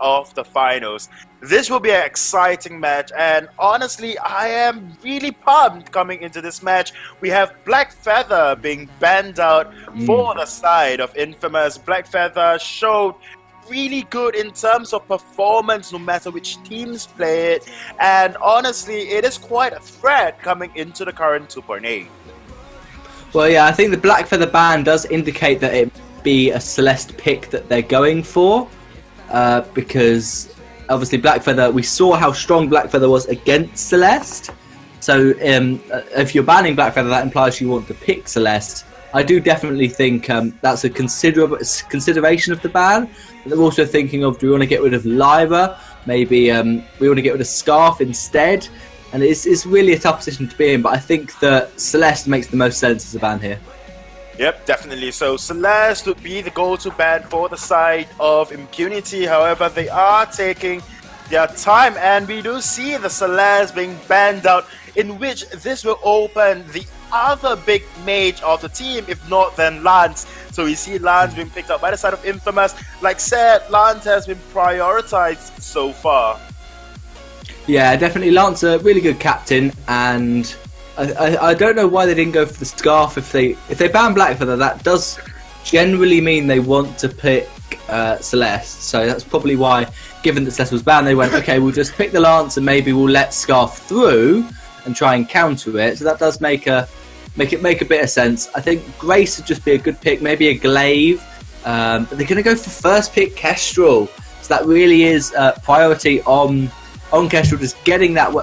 of the finals. This will be an exciting match, and honestly, I am really pumped coming into this match. We have Black Feather being banned out for the side of Infamous. Black Feather showed really good in terms of performance no matter which teams play it, and honestly, it is quite a threat coming into the current 2.8. Well, yeah, I think the Black Feather ban does indicate that it be a Celeste pick that they're going for, because obviously Black Feather, we saw how strong Black Feather was against Celeste. So if you're banning Black Feather, that implies you want to pick Celeste. I do definitely think that's a consideration of the ban. But they're also thinking of, do we want to get rid of Lyra? Maybe we want to get rid of Scarf instead. And it's really a tough position to be in, but I think that Celeste makes the most sense as a ban here. Yep, definitely. So Celeste would be the go-to ban for the side of Impunity. However, they are taking their time, and we do see the Celeste being banned out, in which this will open the other big mage of the team, if not then Lance. So we see Lance being picked up by the side of Infamous. Like said, Lance has been prioritized so far. Yeah, definitely. Lance a really good captain, and I don't know why they didn't go for the Scarf. If they ban Black Feather, that does generally mean they want to pick Celeste. So that's probably why, given that Celeste was banned, they went, okay, we'll just pick the Lance and maybe we'll let Scarf through and try and counter it. So that does make a bit of sense. I think Grace would just be a good pick, maybe a Glaive, but they're going to go for first pick Kestrel. So that really is priority on Kestrel, just getting that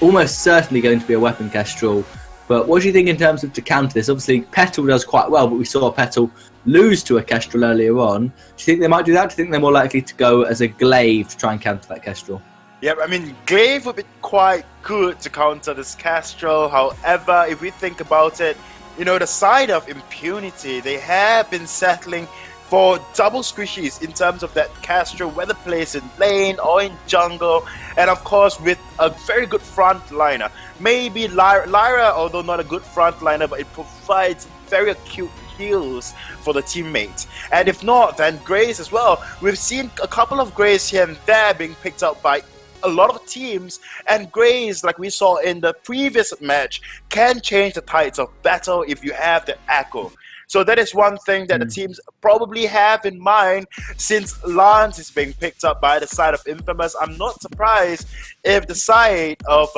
almost certainly going to be a weapon Kestrel. But what do you think in terms of to counter this? Obviously, Petal does quite well, but we saw Petal lose to a Kestrel earlier on. Do you think they might do that? Do you think they're more likely to go as a Glaive to try and counter that Kestrel? Yeah, I mean, Glaive would be quite good to counter this Kestrel. However, if we think about it, the side of Impunity, they have been settling for double squishies in terms of that Kestrel, whether placed in lane or in jungle, and of course with a very good frontliner. Maybe Lyra, although not a good frontliner, but it provides very acute heals for the teammates. And if not, then Grace as well. We've seen a couple of Grace here and there being picked up by a lot of teams, and Grace, like we saw in the previous match, can change the tides of battle if you have the echo. So that is one thing that the teams probably have in mind, since Lance is being picked up by the side of Infamous. I'm not surprised if the side of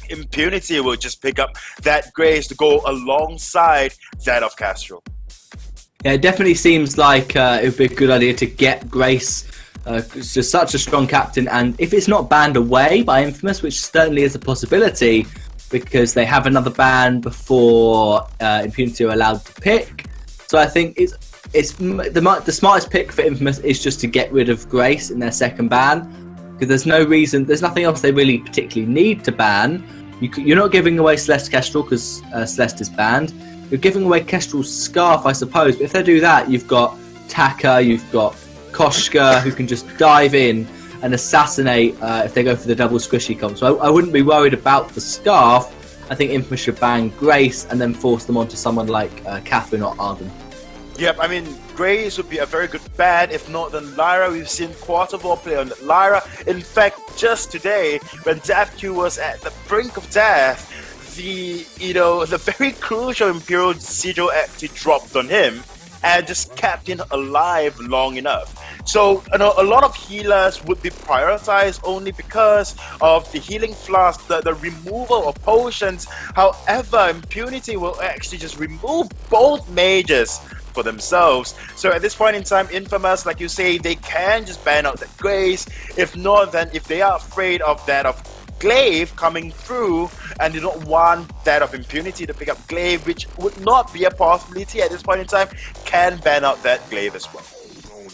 Impunity will just pick up that Grace to go alongside that of Kestrel. Yeah, it definitely seems like it would be a good idea to get Grace. It's just such a strong captain, and if it's not banned away by Infamous, which certainly is a possibility, because they have another ban before Impunity are allowed to pick. So I think it's the smartest pick for Infamous is just to get rid of Grace in their second ban, because there's nothing else they really particularly need to ban. You're not giving away Celeste Kestrel because Celeste is banned. You're giving away Kestrel's Scarf, I suppose, but if they do that, you've got Taka, you've got Koshka, who can just dive in and assassinate if they go for the double squishy comp. So I wouldn't be worried about the Scarf. I think Infamous should ban Grace and then force them onto someone like Catherine or Arden. Yep, I mean, Grace would be a very good ban. If not, then Lyra. We've seen Quartervore play on Lyra. In fact, just today, when DeathQ was at the brink of death, the very crucial Imperial Sigil actually dropped on him and just kept him alive long enough. So, a lot of healers would be prioritized only because of the healing flask, the removal of potions. However, Impunity will actually just remove both mages for themselves. So at this point in time, Infamous, like you say, they can just ban out the Grace. If not, then if they are afraid of that of Glaive coming through, and they don't want that of Impunity to pick up Glaive, which would not be a possibility at this point in time, can ban out that Glaive as well.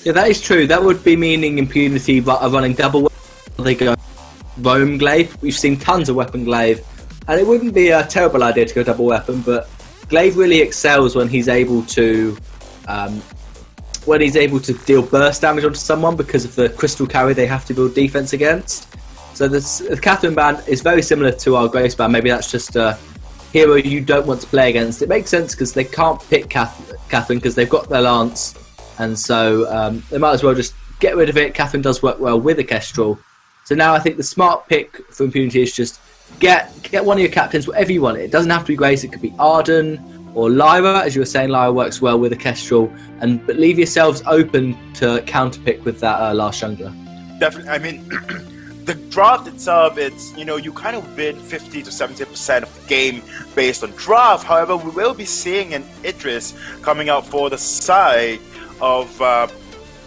Yeah, that is true. That would be meaning Impunity are running double. They go roam Glaive. We've seen tons of weapon Glaive, and it wouldn't be a terrible idea to go double weapon, but Glaive really excels when he's able to deal burst damage onto someone because of the crystal carry they have to build defense against. So the Catherine ban is very similar to our Grace ban. Maybe that's just a hero you don't want to play against. It makes sense because they can't pick Catherine because they've got their Lance, and so they might as well just get rid of it. Catherine does work well with a Kestrel. So now I think the smart pick for Impunity is just get one of your captains, whatever you want. It doesn't have to be Grace. It could be Arden or Lyra. As you were saying, Lyra works well with a Kestrel. But leave yourselves open to counterpick with that last jungler. Definitely. I mean, the draft itself, it's, you kind of win 50 to 70% of the game based on draft. However, we will be seeing an Idris coming out for the side of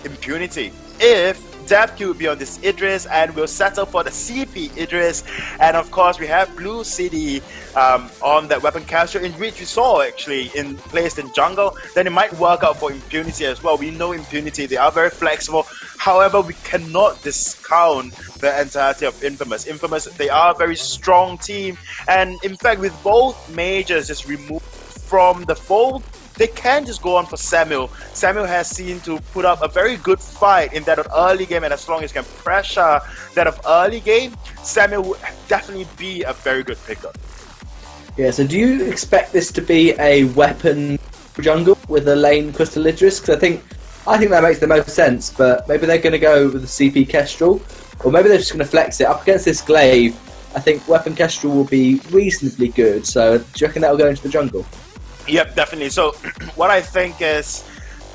Impunity. If DevQ will be on this Idris, and we'll settle for the CP Idris, and of course we have Blue City on that weapon caster, in which we saw actually placed in jungle. Then it might work out for Impunity as well. We know Impunity, they are very flexible. However, we cannot discount the entirety of Infamous. Infamous, they are a very strong team, and in fact with both majors just removed from the fold, they can just go on for Samuel. Samuel has seen to put up a very good fight in that of early game, and as long as he can pressure that of early game, Samuel would definitely be a very good pickup. Yeah, so do you expect this to be a weapon jungle with a lane Crystal Idris? Because I think that makes the most sense, but maybe they're going to go with the CP Kestrel, or maybe they're just going to flex it. Up against this Glaive, I think weapon Kestrel will be reasonably good, so do you reckon that will go into the jungle? Yep, definitely. So what I think is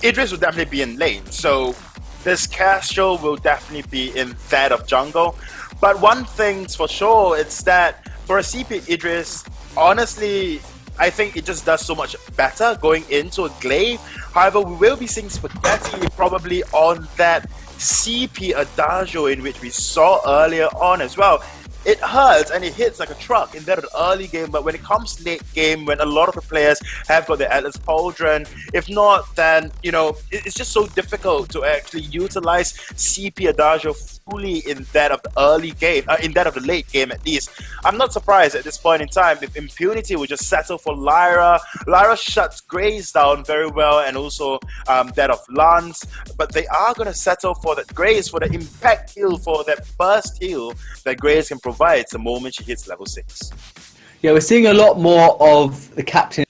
Idris will definitely be in lane. So this Kestrel will definitely be in that of jungle. But one thing's for sure, it's that for a CP Idris, honestly, I think it just does so much better going into a Glaive. However, we will be seeing Spaghetti probably on that CP Adagio in which we saw earlier on as well. It hurts and it hits like a truck in that of the early game, but when it comes late game, when a lot of the players have got their Atlas Pauldron, if not, then, it's just so difficult to actually utilize CP Adagio fully in that of the early game, in that of the late game at least. I'm not surprised at this point in time if Impunity will just settle for Lyra. Lyra shuts Grace down very well, and also that of Lance, but they are going to settle for that Grace, for the impact heal, for that burst heal that Grace can provide the moment she hits level 6. Yeah, we're seeing a lot more of the captain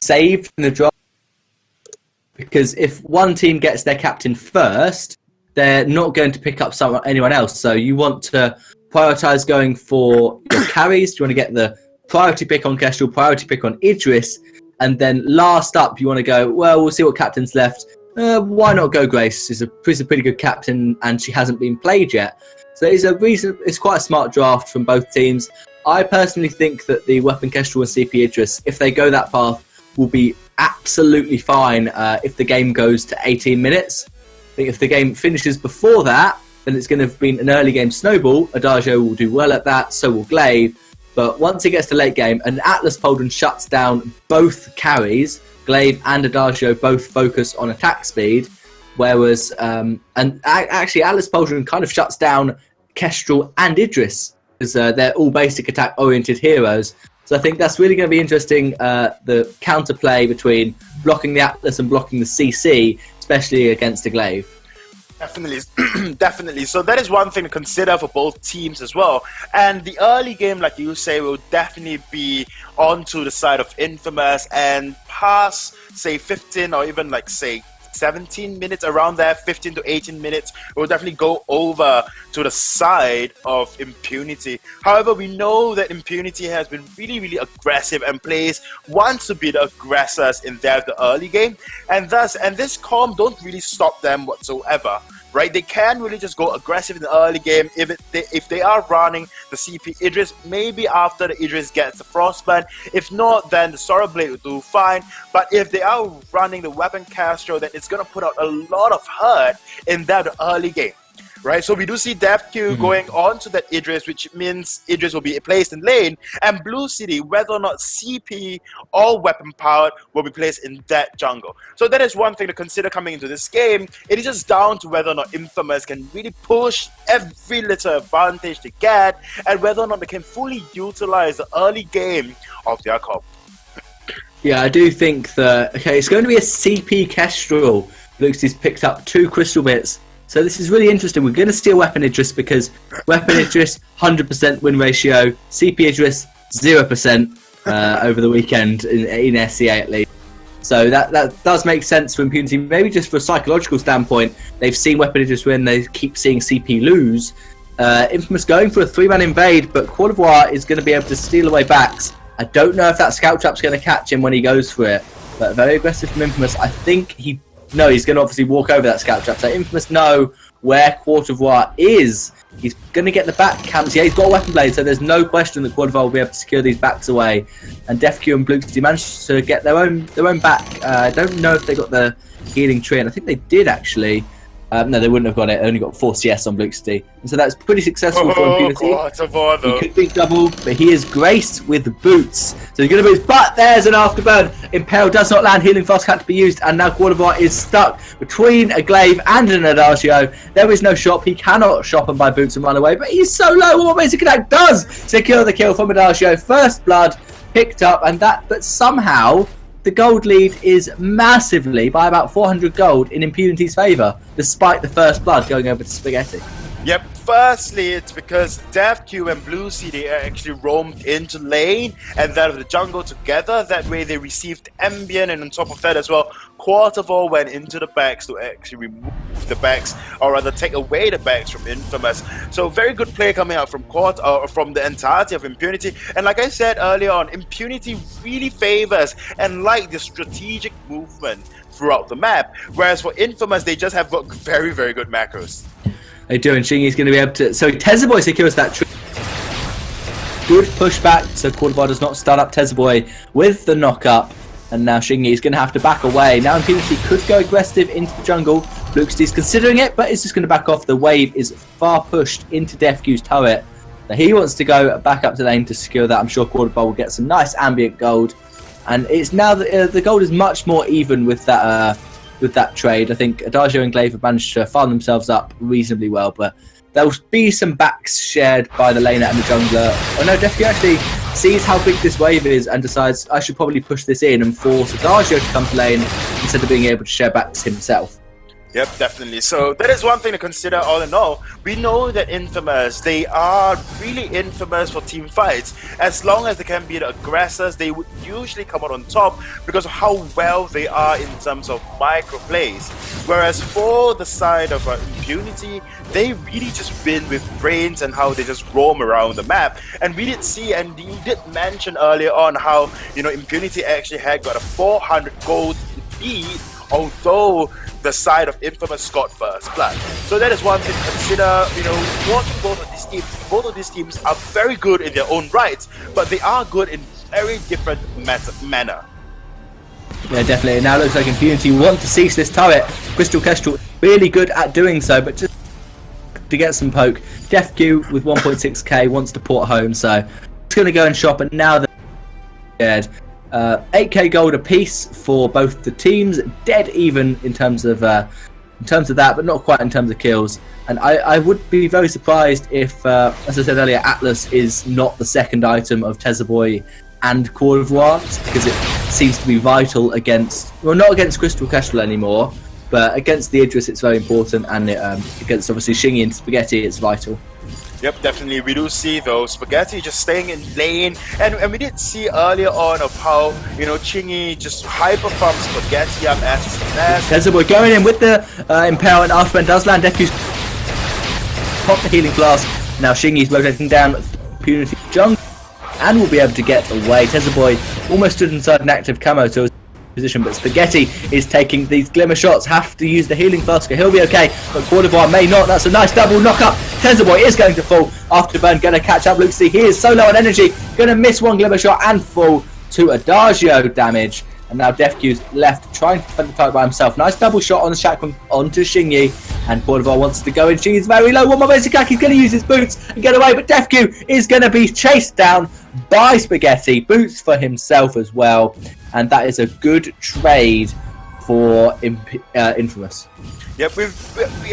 saved in the draft, because if one team gets their captain first, they're not going to pick up anyone else. So you want to prioritize going for your carries. You want to get the priority pick on Kestrel, priority pick on Idris, and then last up you want to go, well, we'll see what captain's left. Why not go Grace? She's a pretty good captain, and she hasn't been played yet. So it's quite a smart draft from both teams. I personally think that the weapon Kestrel and CP Idris, if they go that path, will be absolutely fine if the game goes to 18 minutes. I think if the game finishes before that, then it's going to have been an early game snowball. Adagio will do well at that, so will Glaive. But once it gets to late game, and Atlas Pauldron shuts down both carries, Glaive and Adagio both focus on attack speed, whereas actually Atlas Pauldron kind of shuts down Kestrel and Idris, because they're all basic attack oriented heroes. So I think that's really going to be interesting, the counterplay between blocking the Atlas and blocking the CC, especially against a Glaive. Definitely. So that is one thing to consider for both teams as well. And the early game, like you say, will definitely be onto the side of Infamous, and past, say, 15 or even like, say, 17 minutes, around there, 15 to 18 minutes, will definitely go over to the side of Impunity. However, we know that Impunity has been really aggressive and wants to be the aggressors in the early game, and this comp don't really stop them whatsoever. Right, they can really just go aggressive in the early game if they are running the CP Idris. Maybe after the Idris gets the Frostburn. If not, then the Sora Blade will do fine. But if they are running the weapon Castro, then it's gonna put out a lot of hurt in that early game. Right, so we do see DevQ going on to that Idris, which means Idris will be placed in lane, and Blue City, whether or not CP or weapon powered, will be placed in that jungle. So that is one thing to consider coming into this game. It is just down to whether or not Infamous can really push every little advantage they get, and whether or not they can fully utilize the early game of their comp. Yeah, I do think that, it's going to be a CP Kestrel. Looks he's picked up 2 crystal bits. So this is really interesting. We're going to steal Weapon Idris, because Weapon Idris, 100% win ratio. CP Idris, 0% over the weekend in SCA at least. So that does make sense for Impunity. Maybe just for a psychological standpoint, they've seen Weapon Idris win, they keep seeing CP lose. Infamous going for a 3-man invade, but Cour is going to be able to steal away backs. I don't know if that scout trap's going to catch him when he goes for it, but very aggressive from Infamous. I think he's going to obviously walk over that scout trap. So Infamous know where Cour is. He's going to get the back camps. Yeah, he's got a weapon blade, so there's no question that Cour will be able to secure these backs away. And DefQ and Bluxty managed to get their own back. I don't know if they got the healing tree, and I think they did actually. No, they wouldn't have got it. They only got 4 CS on Bluxty. And so that's pretty successful for Impunity. He could be double, but he is graced with boots. So he's going to boost, but there's an afterburn. Impale does not land. Healing flask had to be used, and now Cour is stuck between a glaive and an Adagio. There is no shop. He cannot shop and buy boots and run away, but he's so low. What Basic Attack does secure the kill from Adagio. First blood picked up, but somehow the gold lead is massively, by about 400 gold, in Impunity's favour, despite the first blood going over to Spaghetti. Yep, firstly, it's because DefQ and Bluesy, they actually roamed into lane and that of the jungle together. That way they received ambient, and on top of that as well, Quarterval went into the backs to actually remove the backs, or rather take away the backs from Infamous. So very good play coming out from from the entirety of Impunity. And like I said earlier on, Impunity really favors and like the strategic movement throughout the map, whereas for Infamous, they just have very, very good macros. They do, and Shingy's going to be able to... So Tezzaboy secures that tree. Good pushback, so Quarterboy does not start up Tezzaboy with the knock-up. And now Shingy is going to have to back away. Now Impunity could go aggressive into the jungle. Bluxty's considering it, but it's just going to back off. The wave is far pushed into DefQ's turret. Now he wants to go back up to lane to secure that. I'm sure Quarterboy will get some nice ambient gold. And it's now the gold is much more even with that trade. I think Adagio and Glaive have managed to farm themselves up reasonably well, but there will be some backs shared by the laner and the jungler. Oh no, DefQ actually sees how big this wave is and decides I should probably push this in and force Adagio to come to lane instead of being able to share backs himself. Yep, definitely. So that is one thing to consider all in all. We know that Infamous, they are really infamous for team fights. As long as they can be the aggressors, they would usually come out on top because of how well they are in terms of micro plays. Whereas for the side of Impunity, they really just win with brains and how they just roam around the map. And we did see, and you did mention earlier on how, Impunity actually had got a 400 gold lead, although the side of Infamous got first blood. So that is one thing to consider. Watching both of these teams are very good in their own rights, but they are good in very different manner. Yeah, definitely. It now looks like Impunity want to seize this turret. Crystal Kestrel really good at doing so, but just to get some poke. DefQ with 1.6k wants to port home, so it's going to go and shop, and now they're scared. 8k gold apiece for both the teams, dead even in terms of that, but not quite in terms of kills. And I would be very surprised if, as I said earlier, Atlas is not the second item of Tezzaboy and Cour because it seems to be vital against, well, not against Crystal Kestrel anymore, but against the Idris it's very important, and against obviously Shingy and Spaghetti it's vital. Yep, definitely. We do see though Spaghetti just staying in lane, and we did see earlier on of how Chingy just hyper farms Spaghetti up as Tezzaboy going in with the Impale, and Afterburn does land. DefQ's pop the healing flask. Now Shingy's rotating down Impunity jungle and will be able to get away. Tezzaboy almost stood inside an active camo, so position, but Spaghetti is taking these glimmer shots, have to use the healing flask, he'll be okay, but Quarterboy may not. That's a nice double knock up. Tezzaboy is going to fall. Afterburn going to catch up Luxy. He is so low on energy, going to miss one glimmer shot and fall to Adagio damage. And now DefQ's left trying to defend the target by himself. Nice double shot on the Chakram onto Shingy, and Quarterboy wants to go in. Shingy's very low. One more basic attack. He's going to use his boots and get away, but DefQ is going to be chased down by Spaghetti. Boots for himself as well, and that is a good trade for Infamous. Yeah, we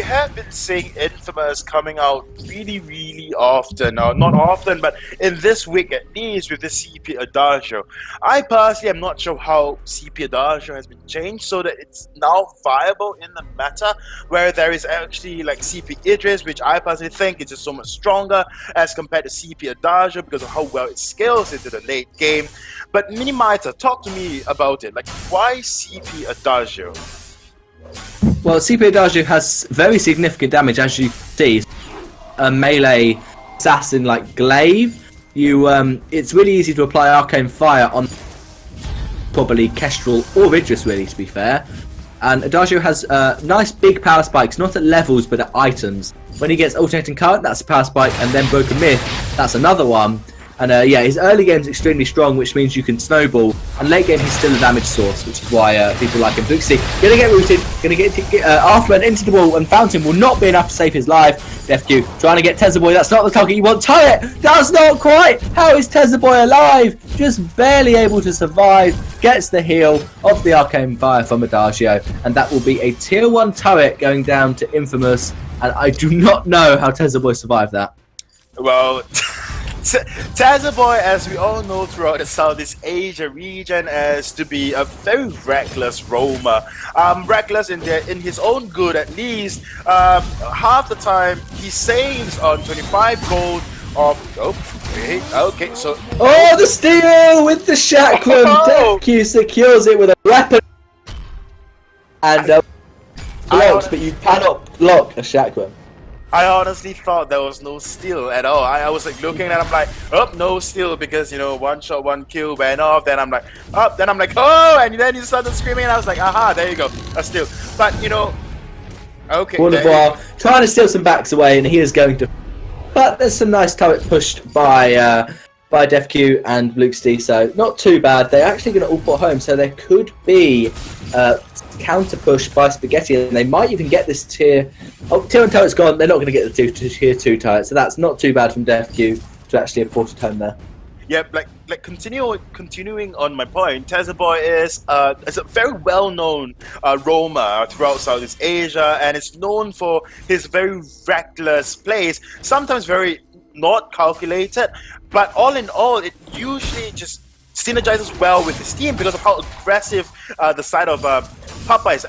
have been seeing Infamous coming out really often. Or not often, but in this week at least with the CP Adagio. I personally am not sure how CP Adagio has been changed so that it's now viable in the meta, where there is actually like CP Idris, which I personally think is just so much stronger as compared to CP Adagio because of how well it scales into the late game. But Minimizer, talk to me about it. Like, why CP Adagio? Well, CP Adagio has very significant damage, as you see. A melee assassin like Glaive, it's really easy to apply Arcane Fire on probably Kestrel or Idris, really, to be fair. And Adagio has nice big power spikes, not at levels but at items. When he gets Alternating Current, that's a power spike, and then Broken Myth, that's another one. And yeah, his early game's extremely strong, which means you can snowball. And late game, he's still a damage source, which is why people like him. Luxie, gonna get rooted, gonna get Afterman into the wall, and Fountain will not be enough to save his life. FQ trying to get Tezzaboy, that's not the target you want. Turret, that's not quite. How is Tezzaboy alive? Just barely able to survive. Gets the heal of the Arcane Fire from Adagio, and that will be a tier 1 turret going down to Infamous. And I do not know how Tezzaboy survived that. Well, Tezzaboy, as we all know throughout the Southeast Asia region, is to be a very reckless roamer. Reckless in his own good, at least. Half the time, he saves on 25 gold of... Okay, so... Oh, the steal with the Chakram! Oh! DefQ secures it with a weapon. And blocks, but you cannot block a Chakram. I honestly thought there was no steal at all. I was like looking and I'm like, oh, no steal, because, you know, one shot, one kill went off. Then I'm like, oh, and then you started screaming and I was like, aha, there you go, a steal. But, you know, okay. Trying to steal some backs away, and he is going to. But there's some nice turret pushed by DefQ and Luxie, so not too bad. They're actually going to all put home, so there could be counter push by Spaghetti, and they might even get this tier. Oh, tier 1 turret's gone. They're not going to get the tier 2 turret, so that's not too bad from DefQ to actually have ported home there. Yeah, like continuing on my point, Tezzaboy is a very well-known roamer throughout Southeast Asia, and is known for his very reckless plays, sometimes very not calculated, but all in all, it usually just synergizes well with his team because of how aggressive the side of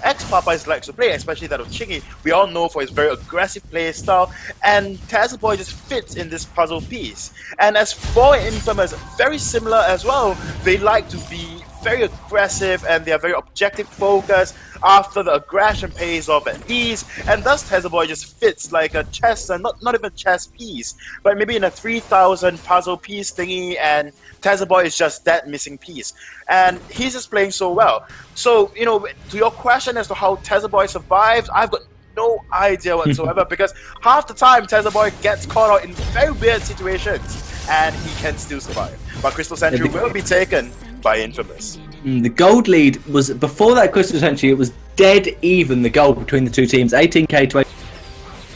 ex-Popeyes likes to play, especially that of Chingy. We all know for his very aggressive play style, and Tezzaboy just fits in this puzzle piece. And as for Infamous, very similar as well. They like to be very aggressive, and they are very objective focused after the aggression pays off at least, and thus Tezzaboy just fits like a chess, and not even chess piece, but maybe in a 3,000 puzzle piece thingy, and Tezzaboy is just that missing piece, and he's just playing so well. So, you know, to your question as to how Tezzaboy survives, I've got no idea whatsoever because half the time Tezzaboy gets caught out in very weird situations and he can still survive. But Crystal Sentry will be taken by Infamous. The gold lead was, before that Crystal Sentry, it was dead even, the gold between the two teams, 18k 20.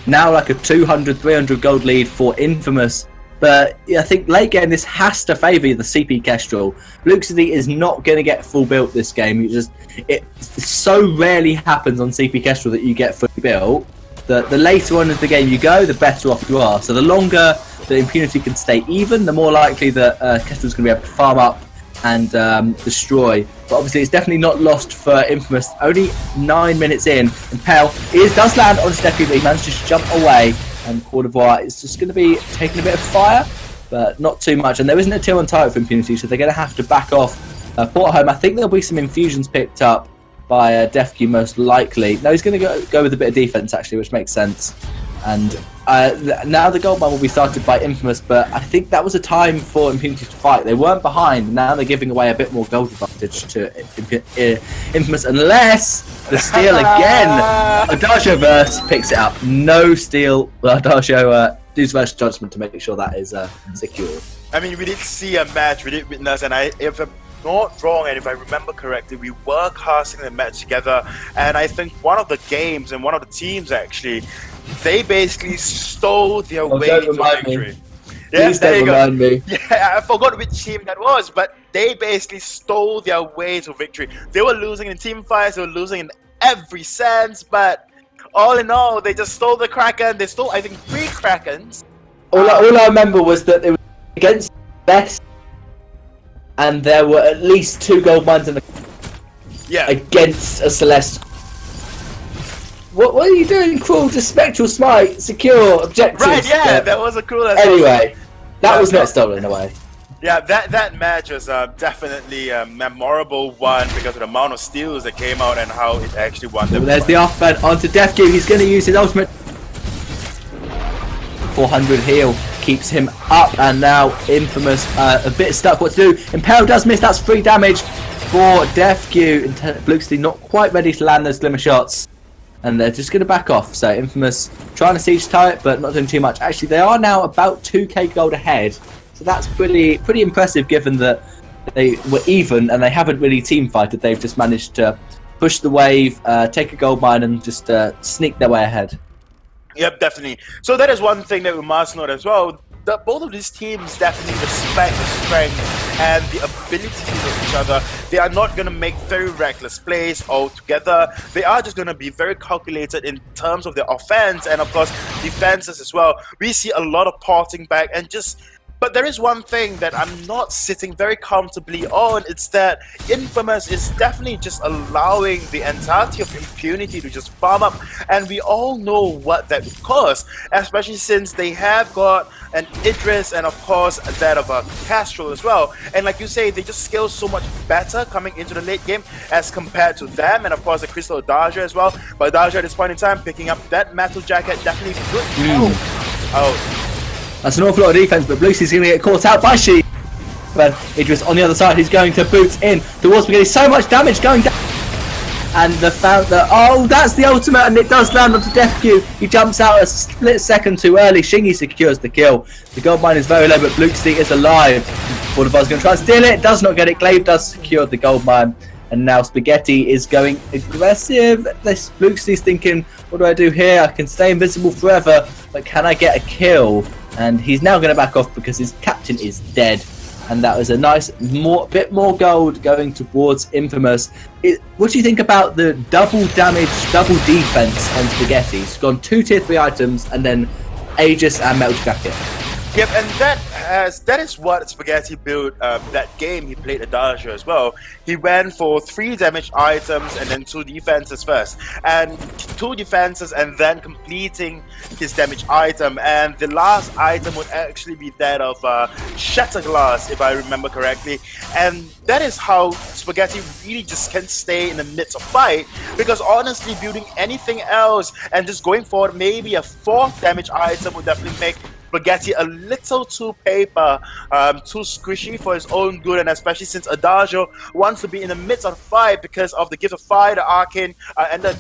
Now like a 200, 300 gold lead for Infamous. But I think late game this has to favour the CP Kestrel. Luxity is not going to get full built this game. It so rarely happens on CP Kestrel that you get fully built. The later on in the game you go, the better off you are. So the longer the Impunity can stay even, the more likely that Kestrel's going to be able to farm up and destroy. But obviously it's definitely not lost for Infamous. Only 9 minutes in, and Pale does land on Steffi, but he manages to jump away. And Cour d'Ivoire is just going to be taking a bit of fire, but not too much. And there isn't a tier 1 turret for Impunity, so they're going to have to back off. Port home, I think there'll be some infusions picked up by DefQ most likely. No, he's going to go with a bit of defense actually, which makes sense. And now the gold mine will be started by Infamous, but I think that was a time for Impunity to fight. They weren't behind, now they're giving away a bit more gold advantage to Infamous, unless the steal again. Adagio Verse picks it up. No steal. Adagio does Verse judgment to make sure that is secured. I mean, we did see a match, we did witness, and if I'm not wrong, and if I remember correctly, we were casting the match together, and I think one of the games and one of the teams actually, they basically stole their way to victory. Please don't remind me. Yeah, I forgot which team that was, but they basically stole their way to victory. They were losing in team fights, they were losing in every sense, but all in all, they just stole the Kraken. They stole, I think, 3 Krakens. All I remember was that it was against best, and there were at least 2 gold mines in the against a Celeste. What are you doing, Cruel? Just Spectral Smite, secure objectives. Right, yeah, that was a cool. Anyway, that was not stolen away. Yeah, that match was definitely a memorable one because of the amount of steals that came out and how it actually won. There's the offband onto DefQ. He's going to use his ultimate. 400 heal keeps him up, and now Infamous a bit stuck what to do. Imperial does miss. That's 3 damage for DefQ. Bluxley not quite ready to land those glimmer shots, and they're just going to back off. So Infamous trying to siege turret, but not doing too much. Actually, they are now about 2k gold ahead, so that's pretty impressive given that they were even and they haven't really team fighted. They've just managed to push the wave, take a gold mine, and just sneak their way ahead. Yep, definitely. So that is one thing that we must note as well. That both of these teams definitely respect the strength and the abilities of each other. They are not going to make very reckless plays altogether. They are just going to be very calculated in terms of their offense and, of course, defenses as well. We see a lot of porting back and just... But there is one thing that I'm not sitting very comfortably on. It's that Infamous is definitely just allowing the entirety of Impunity to just farm up. And we all know what that would cause, especially since they have got an Idris and, of course, that of a Castrol as well. And like you say, they just scale so much better coming into the late game as compared to them. And, of course, the Crystal Adagia as well. But Adagia at this point in time, picking up that Metal Jacket, definitely good help. Oh. That's an awful lot of defense, but Bluesy's going to get caught out by She. But Idris on the other side, he's going to boot in towards Spaghetti. So much damage going down. And the founder, oh, that's the ultimate, and it does land onto DefQ. He jumps out a split second too early. Shingy secures the kill. The gold mine is very low, but Bluesy is alive. Fortifies going to try and steal it. Does not get it. Glaive does secure the gold mine. And now Spaghetti is going aggressive. This Bluesy's thinking, what do I do here? I can stay invisible forever, but can I get a kill? And he's now going to back off because his captain is dead. And that was a nice bit more gold going towards Infamous. What do you think about the double damage, double defense on Spaghetti? He's gone 2 tier 3 items and then Aegis and Metal Jacket. Yep, and that is what Spaghetti built that game. He played Adagia as well. He went for 3 damage items and then 2 defenses first. And 2 defenses and then completing his damage item. And the last item would actually be that of Shatter Glass, if I remember correctly. And that is how Spaghetti really just can stay in the midst of fight. Because honestly, building anything else and just going forward, maybe a 4th damage item would definitely make Spaghetti a little too paper, too squishy for his own good, and especially since Adagio wants to be in the midst of the fight because of the Gift of Fire, the Arcane, and the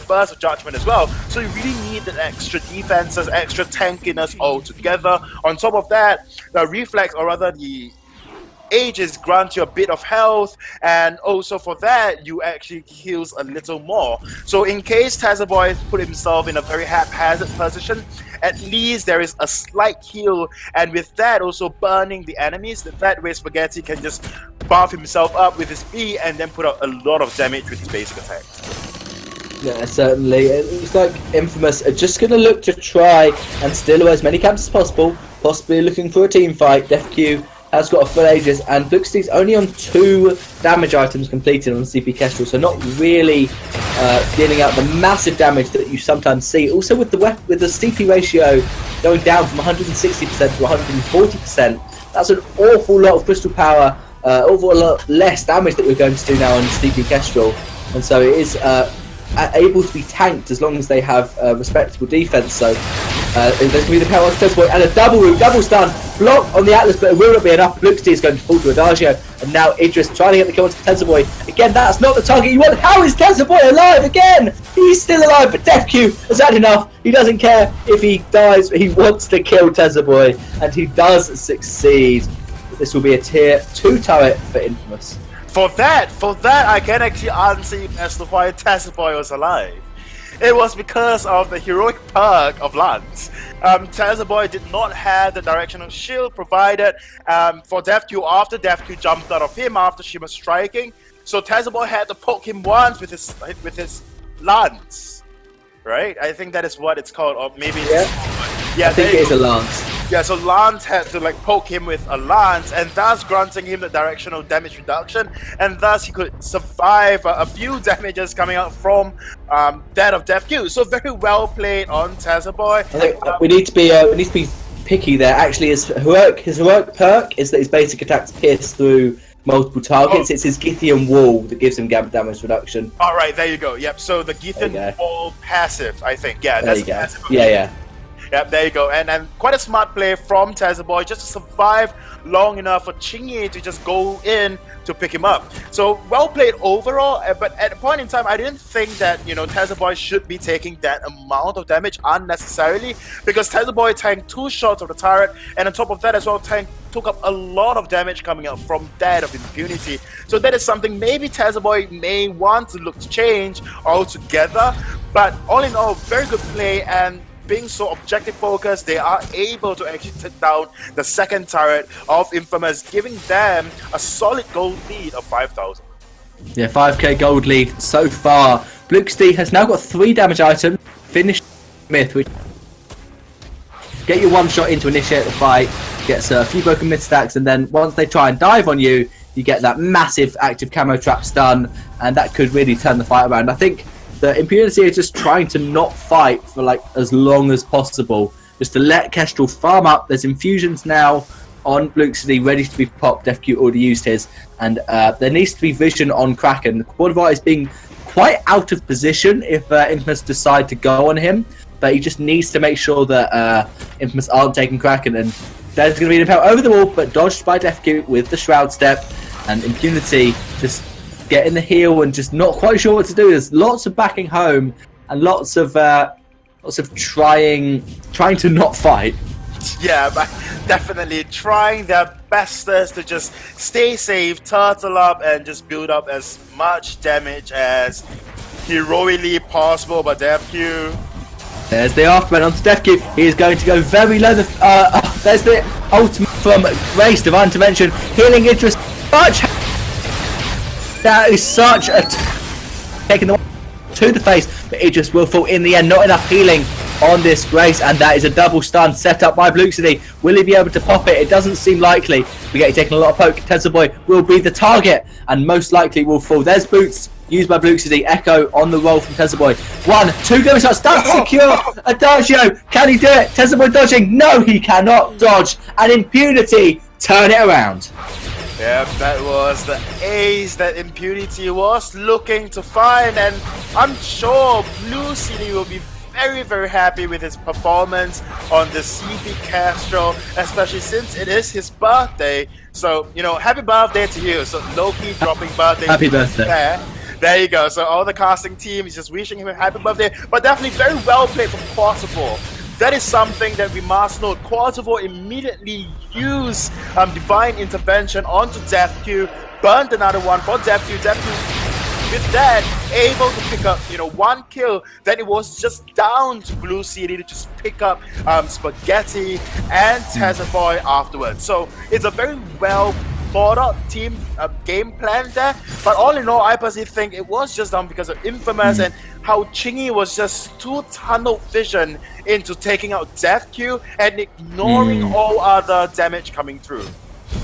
Burst of Judgment as well. So you really need that extra defenses, extra tankiness altogether. On top of that, the Reflex, or rather the Aegis, grant you a bit of health, and also for that you actually heals a little more. So in case Tazzaboy put himself in a very haphazard position, at least there is a slight heal, and with that also burning the enemies. That way Spaghetti can just buff himself up with his B and then put out a lot of damage with his basic attack. Yeah, certainly. It looks like Infamous are just going to look to try and steal away as many camps as possible, possibly looking for a team fight. DefQ has got a full Aegis, and Bluxty's only on 2 damage items completed on CP Kestrel, so not really dealing out the massive damage that you sometimes see. Also with the CP ratio going down from 160% to 140%, that's an awful lot of crystal power, awful lot less damage that we're going to do now on CP Kestrel, and so it is able to be tanked as long as they have respectable defense. So there's going to be the power on Tezboy and a double stun block on the Atlas, but it will not be enough. Bluxty is going to fall to Adagio, and now Idris trying to get the kill onto Tezboy. Again, that's not the target you want. How is Tezboy alive again? He's still alive, but DefQ has had enough. He doesn't care if he dies, he wants to kill Tezboy, and he does succeed. This will be a tier 2 turret for Infamous. For that, I can actually answer you as to why Tazzaboy was alive. It was because of the heroic perk of Lance. Tazzaboy did not have the directional shield provided for DefQ after DefQ jumped out of him after she was striking. So Tazzaboy had to poke him once with his lance. right? I think that is what it's called, or maybe it's, yeah, I think it is a lance. Yeah, so Lance had to like poke him with a lance, and thus granting him the directional damage reduction, and thus he could survive a few damages coming out from that of Death Q. So very well played on Tazzaboy. I think we need to be picky there. Actually, his heroic perk is that his basic attacks pierce through multiple targets. It's his Githian wall that gives him damage reduction. All right, there you go. Yep. So the Githian wall passive, I think. Yeah, that's passive. Yeah. Yep, there you go. And quite a smart play from Tazzaboy just to survive long enough for Chingy to just go in to pick him up. So well played overall, but at a point in time, I didn't think that, you know, Tazzaboy should be taking that amount of damage unnecessarily, because Tazzaboy tanked 2 shots of the turret, and on top of that as well, took up a lot of damage coming out from that of Impunity. So that is something maybe Tazzaboy may want to look to change altogether, but all in all, very good play, and being so objective focused, they are able to actually take down the second turret of Infamous, giving them a solid gold lead of 5,000. Yeah, 5k gold lead so far. Bluxty has now got 3 damage items. Finish Myth, which get you 1 shot in to initiate the fight, gets a few broken myth stacks, and then once they try and dive on you, you get that massive active camo trap stun, and that could really turn the fight around. I think the Impunity is just trying to not fight for like as long as possible, just to let Kestrel farm up. There's infusions now on Bluxty ready to be popped. FQ already used his, and there needs to be vision on Kraken. The Quadrivar is being quite out of position if Infamous decide to go on him, but he just needs to make sure that Infamous aren't taking Kraken, and there's going to be an impact over the wall, but dodged by DefQ with the Shroud Step, and Impunity just getting the heal and just not quite sure what to do. There's lots of backing home and lots of trying to not fight. Yeah, but definitely trying their bestest to just stay safe, turtle up, and just build up as much damage as heroically possible. But DefQ, there's the aftermath onto DefQ. He is going to go very low. There's the ultimate from Grace, Divine Intervention, healing interest. Much. That is such a taking the to the face, but it just will fall in the end. Not enough healing on this Grace, and that is a double stun set up by Bluxty. Will he be able to pop it? It doesn't seem likely. We get taking a lot of poke. Tazzaboy will be the target and most likely will fall. There's boots used by Bluxty. Echo on the roll from Tazzaboy. 1, 2 damage shots. That's secure. Adagio. Can he do it? Tazzaboy dodging. No, he cannot dodge. And Impunity turn it around. Yep, that was the ace that Impunity was looking to find, and I'm sure Blue City will be very, very happy with his performance on the CP Castro, especially since it is his birthday. So, you know, happy birthday to you. So, Loki dropping birthday. Happy birthday. There you go. So, all the casting team is just wishing him a happy birthday, but definitely very well played from Quadrivar. That is something that we must note. Quadrivar immediately used Divine Intervention onto DefQ, burned another one for DefQ. DefQ, with that, able to pick up, you know, 1 kill. Then it was just down to Blue City to just pick up Spaghetti and Tazzaboy afterwards. So it's a very well thought out team game plan there. But all in all, I personally think it was just done because of Infamous and how Chingy was just too tunnel vision into taking out DefQ and ignoring all other damage coming through.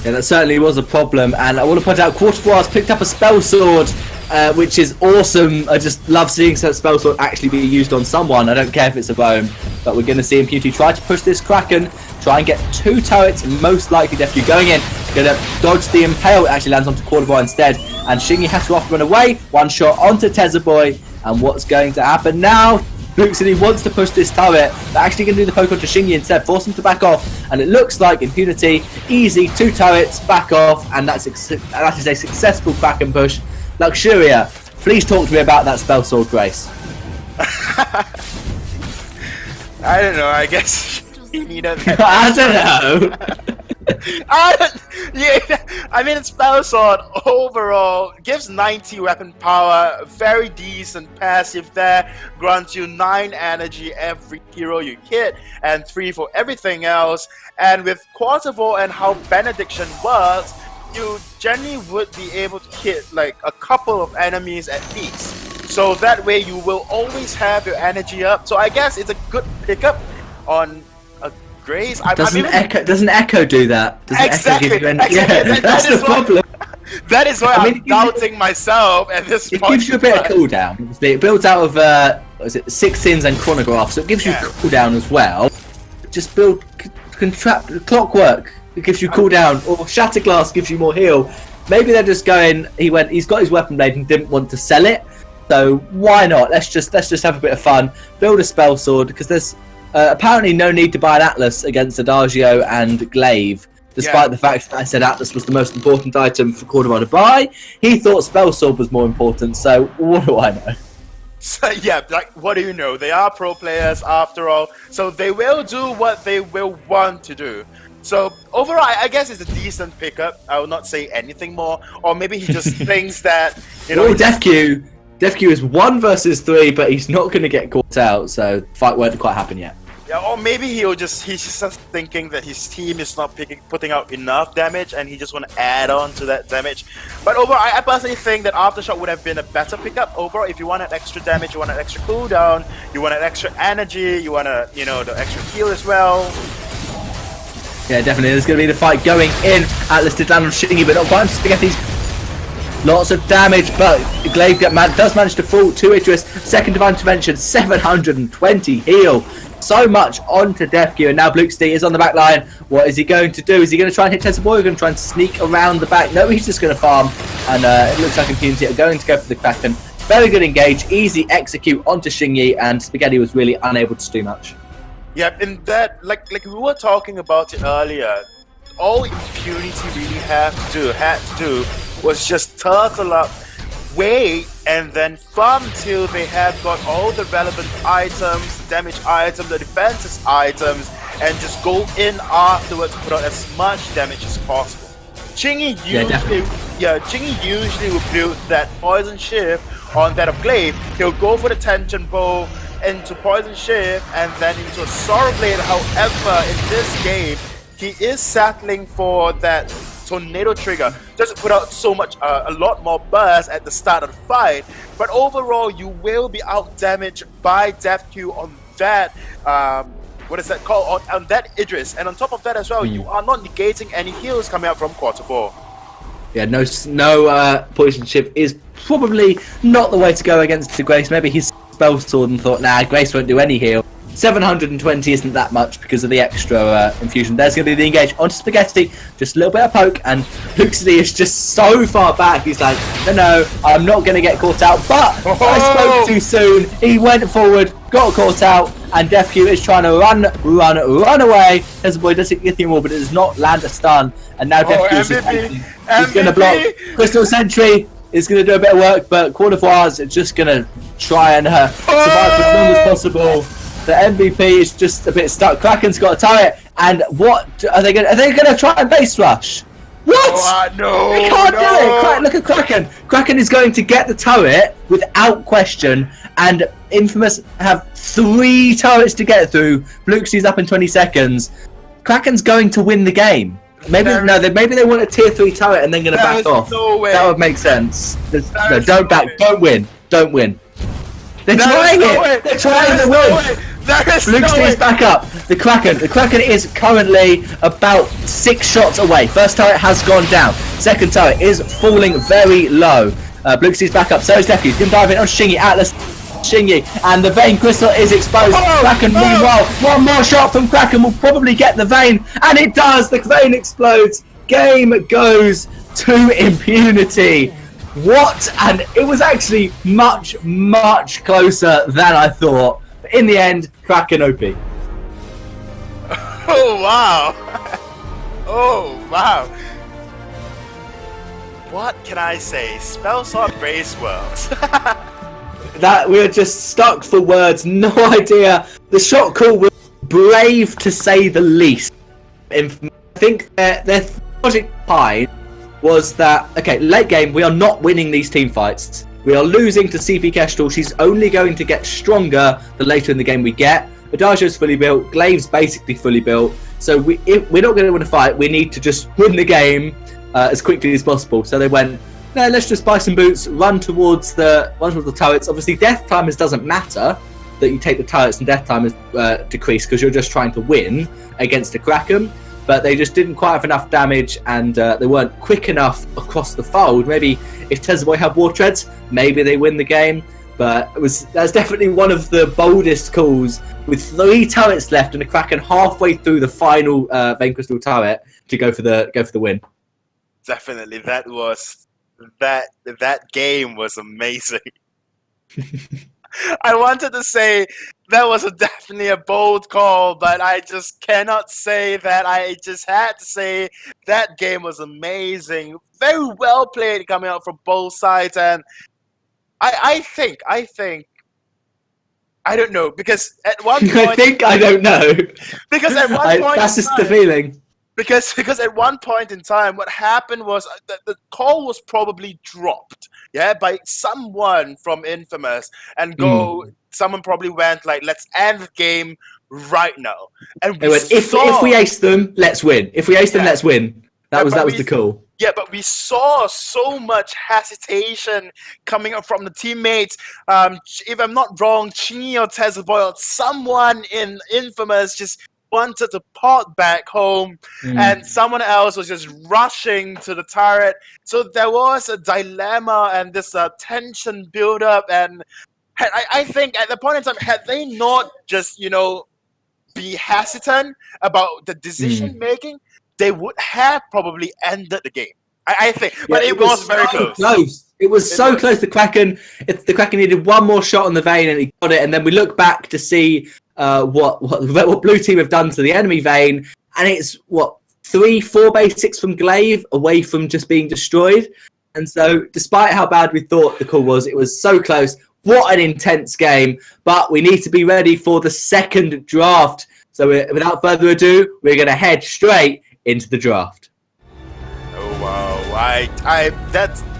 Yeah, that certainly was a problem, and I want to point out Quadrivar has picked up a spell sword, which is awesome. I just love seeing that spell sword actually be used on someone. I don't care if it's a bone, but we're going to see Impunity try to push this Kraken, try and get 2 turrets, most likely DefQ going in, going to dodge the Impale. It actually lands onto Quadrivar instead, and Shingy has to off run away. 1 shot onto Tazzaboy, and what's going to happen now? Bluxty wants to push this turret. They're actually going to do the poke onto Shingy instead, force him to back off, and it looks like Impunity, easy, 2 turrets, back off, and that is a successful back and push. Luxuria, please talk to me about that spell sword, Grace. I don't know, I guess he needed I don't know. I mean, spell sword overall gives 90 weapon power, very decent passive there, grants you 9 energy every hero you hit, and 3 for everything else. And with Quadrivar and how Benediction works, you generally would be able to hit like a couple of enemies at least. So that way you will always have your energy up. So I guess it's a good pickup on a Grace. Doesn't Echo do that? Doesn't exactly. Echo give you yeah, that's the problem. That is why I'm doubting myself at this point. It gives you a bit of cooldown. It builds out of what is it, 6 sins and chronograph, so it gives you cooldown as well. Just build clockwork. It gives you cooldown, or shatter glass gives you more heal. Maybe they're just going. He's got his weapon blade and didn't want to sell it. So why not? Let's just have a bit of fun. Build a spell sword, because there's apparently no need to buy an Atlas against Adagio and Glaive. Despite the fact that I said Atlas was the most important item for Cordovan to buy, he thought Spell Sword was more important, so what do I know? So yeah, like, what do you know? They are pro players after all, so they will do what they will want to do. So overall, I guess it's a decent pickup. I will not say anything more, or maybe he just thinks that, you know... Oh, DefQ is 1 versus 3, but he's not going to get caught out, so the fight won't quite happen yet. Yeah, or maybe he's just thinking that his team is not putting out enough damage, and he just want to add on to that damage. But overall, I personally think that Aftershock would have been a better pickup. Overall, if you wanted extra damage, you wanted extra cooldown, you wanted extra energy, you wanted, you know, the extra heal as well. Yeah, definitely. There's going to be the fight going in. Atlas did land on Shingy, but not quite to get these. Lots of damage, but Glaive does manage to fall to Idris. Second Divine Intervention, 720 heal. So much onto DefQ, and now Bluxty is on the back line. What is he going to do? Is he going to try and hit Tessa Boy, or going to try and sneak around the back? No, he's just going to farm, and it looks like Impunity are going to go for the Kraken. Very good engage, easy execute onto Xingyi, and Spaghetti was really unable to do much. Yeah, and that, like we were talking about it earlier, all Impunity really had to do was just turtle up, wait, and then farm till they have got all the relevant items, the damage items, the defenses items, and just go in afterwards to put out as much damage as possible. Chingy usually will build that poison shift on that of Glaive. He'll go for the tension bow into poison shift and then into a sorrow blade. However, in this game, he is settling for that tornado trigger just to put out so much a lot more burst at the start of the fight. But overall, you will be out damaged by DefQ on that what is that called, on that Idris, and on top of that as well, you are not negating any heals coming out from quarter 4. Yeah, no poison shift is probably not the way to go against the Grace. Maybe he's spell sword and thought, nah, Grace won't do any heal. 720 isn't that much because of the extra infusion. There's going to be the engage onto Spaghetti, just a little bit of poke, and Luxity is just so far back. He's like, no, I'm not going to get caught out, but I spoke too soon. He went forward, got caught out, and DefQ is trying to run away. Tessa Boy does get more, but it does not land a stun, and now DefQ is just he's going to block. Crystal Sentry is going to do a bit of work, but Quarterfours is just going to try and survive for as long as possible. The MVP is just a bit stuck. Kraken's got a turret, and what are they going to try and base rush? What? No, they can't do it. Look at Kraken. Kraken is going to get the turret without question, and Infamous have 3 turrets to get through. Bluxy's up in 20 seconds. Kraken's going to win the game. Maybe they want a tier 3 turret and then going to back off. No way. That would make sense. No, don't back. Don't win. They're trying it. They're trying to win. Bluxty is back up. The Kraken is currently about 6 shots away. First turret has gone down. Second turret is falling very low. Bluxty's back up. So is DefQ. He's going to dive in on Xingyi. Atlas Xingyi, and the Vein Crystal is exposed. Kraken, meanwhile, one more shot from Kraken will probably get the Vein, and it does. The Vein explodes. Game goes to Impunity. What? And it was actually much closer than I thought. But in the end, Kraken OP. Oh wow! Oh wow! What can I say? Spellsword Brace Worlds. That we're just stuck for words. No idea. The shot call was brave to say the least. I think their logic behind was that, okay, late game, we are not winning these team fights. We are losing to CP Kestrel. She's only going to get stronger the later in the game we get. Adagio's fully built. Glaive's basically fully built. So if we're not going to win a fight, we need to just win the game as quickly as possible. So they went, no, let's just buy some boots, run towards the turrets. Obviously, death timers doesn't matter that you take the turrets, and death timers decrease because you're just trying to win against a Kraken. But they just didn't quite have enough damage, and they weren't quick enough across the fold. Maybe if Tezboy had war treads, maybe they win the game. But that's definitely one of the boldest calls, with 3 turrets left and a Kraken halfway through the final Vein Crystal turret to go for the win. Definitely, that game was amazing. I wanted to say that was definitely a bold call, but I just cannot say that. I just had to say that game was amazing. Very well played coming out from both sides, and I think I don't know, because at one point I don't know, because at one point that's just the feeling. Because at one point in time, what happened was the call was probably dropped, by someone from Infamous, and someone probably went like, let's end the game right now. And if we ace them, let's win. If we ace them, let's win. That was the call. Yeah, but we saw so much hesitation coming up from the teammates. If I'm not wrong, Chingy or Tezboy or someone in Infamous just wanted to port back home, and someone else was just rushing to the turret. So there was a dilemma and this tension build up, and I think at the point in time, had they not just be hesitant about the decision making, they would have probably ended the game. I think, but it was very close. It was so close. The Kraken needed one more shot on the Vayne, and he got it. And then we look back to see what blue team have done to the enemy Vayne, and it's 3-4 basics from Glaive away from just being destroyed. And so, despite how bad we thought the call was, it was so close. What an intense game! But we need to be ready for the second draft. So, without further ado, we're going to head straight into the draft. Oh wow!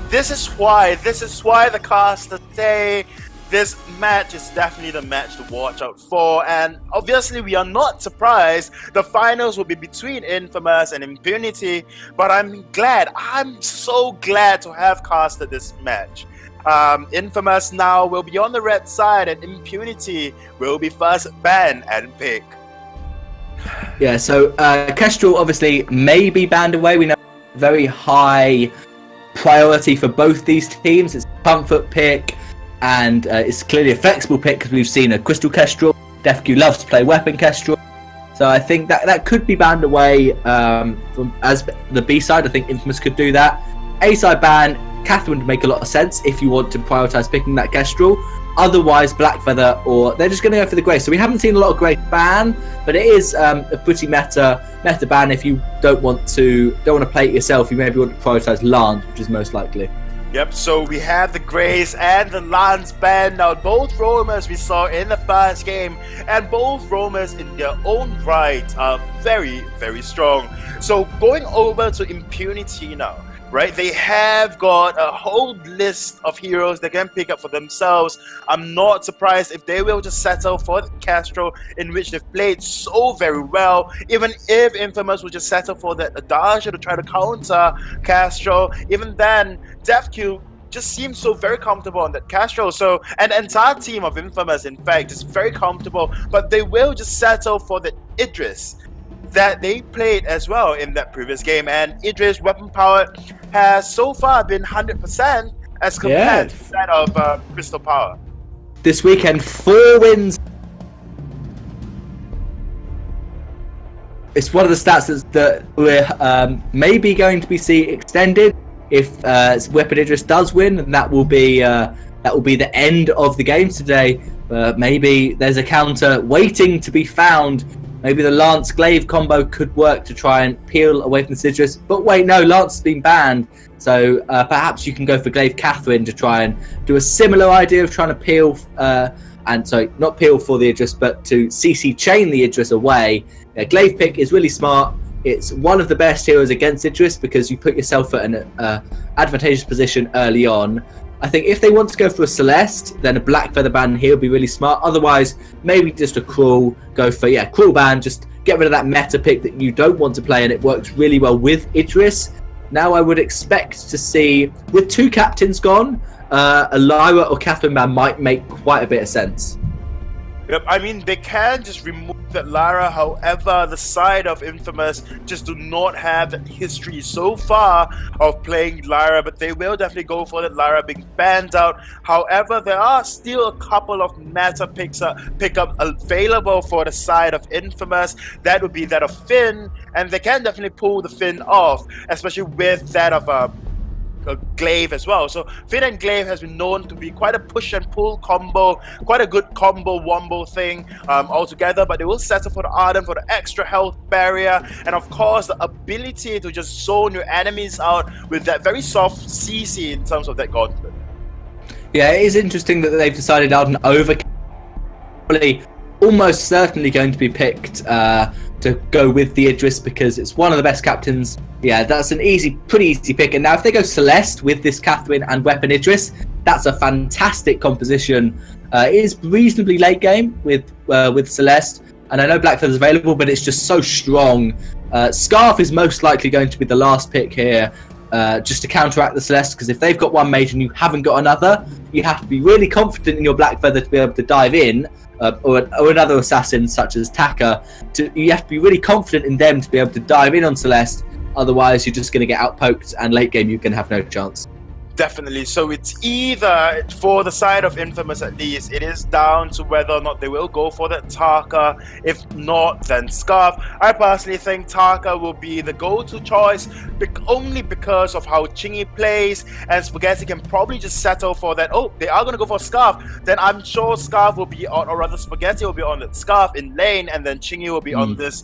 This is why the casters say this match is definitely the match to watch out for, and obviously we are not surprised the finals will be between Infamous and Impunity, but I'm so glad to have casted this match. Infamous now will be on the red side, and Impunity will be first banned and pick. Yeah, so Kestrel obviously may be banned away. We know very high priority for both these teams. It's a comfort pick, and it's clearly a flexible pick because we've seen a Crystal Kestrel. DefQ loves to play Weapon Kestrel, so I think that could be banned away as the B side. I think Infamous could do that. A side ban, Catherine would make a lot of sense if you want to prioritize picking that Kestrel. Otherwise, Blackfeather, or they're just going to go for the Grace. So we haven't seen a lot of Grace ban, but it is a pretty meta ban. If you don't want to play it yourself, you maybe want to prioritize Lance, which is most likely. Yep, so we have the Grace and the Lance ban. Now, both roamers we saw in the first game, and both roamers in their own right are very, very strong. So going over to Impunity now, right? They have got a whole list of heroes they can pick up for themselves. I'm not surprised if they will just settle for the Castro, in which they've played so very well. Even if Infamous will just settle for the Adagio to try to counter Castro, even then, DefQ just seems so very comfortable on that Castro. So an entire team of Infamous, in fact, is very comfortable, but they will just settle for the Idris that they played as well in that previous game. And Idris' weapon power has so far been 100% as compared to that of Crystal Power. This weekend, 4 wins. It's one of the stats that we're maybe going to see extended if Weapon Idris does win, and that will be the end of the game today. Maybe there's a counter waiting to be found. Maybe the Lance Glaive combo could work to try and peel away from the Citrus. But wait, no, Lance has been banned. So perhaps you can go for Glaive Catherine to try and do a similar idea of trying to peel, not peel for the Idris, but to CC chain the Idris away. Glaive pick is really smart. It's one of the best heroes against Idris because you put yourself at an advantageous position early on. I think if they want to go for a Celeste, then a Black Feather ban here would be really smart. Otherwise, maybe just a Cruel. Go for, Cruel ban. Just get rid of that meta pick that you don't want to play, and it works really well with Idris. Now I would expect to see, with 2 captains gone, a Lyra or Catherine ban might make quite a bit of sense. Yep, I mean, they can just remove that Lara. However, the side of Infamous just do not have that history so far of playing Lara, but they will definitely go for that Lara being banned out. However, there are still a couple of meta pickup available for the side of Infamous. That would be that of Finn, and they can definitely pull the Finn off, especially with that of Glaive as well. So Finn and Glaive has been known to be quite a push and pull combo, quite a good combo wombo thing altogether, but they will settle for the Ardent for the extra health barrier, and of course the ability to just zone your enemies out with that very soft CC in terms of that gauntlet. Yeah, it is interesting that they've decided Ardent over, probably almost certainly going to be picked to go with the Idris because it's one of the best captains. Yeah, that's an pretty easy pick. And now if they go Celeste with this Catherine and Weapon Idris, that's a fantastic composition. It is reasonably late game with Celeste, and I know Black Feather's available, but it's just so strong. Scarf is most likely going to be the last pick here, just to counteract the Celeste, because if they've got one mage and you haven't got another, you have to be really confident in your Black Feather to be able to dive in, or another assassin such as Taka. You have to be really confident in them to be able to dive in on Celeste, otherwise you're just going to get outpoked, and late game you can have no chance. Definitely. So it's either, for the side of Infamous at least, it is down to whether or not they will go for that Taka. If not, then Scarf. I personally think Taka will be the go-to choice, only because of how Chingy plays, and Spaghetti can probably just settle for that. Oh, they are going to go for Scarf. Then I'm sure Scarf will be on, or rather Spaghetti will be on that Scarf in lane, and then Chingy will be on this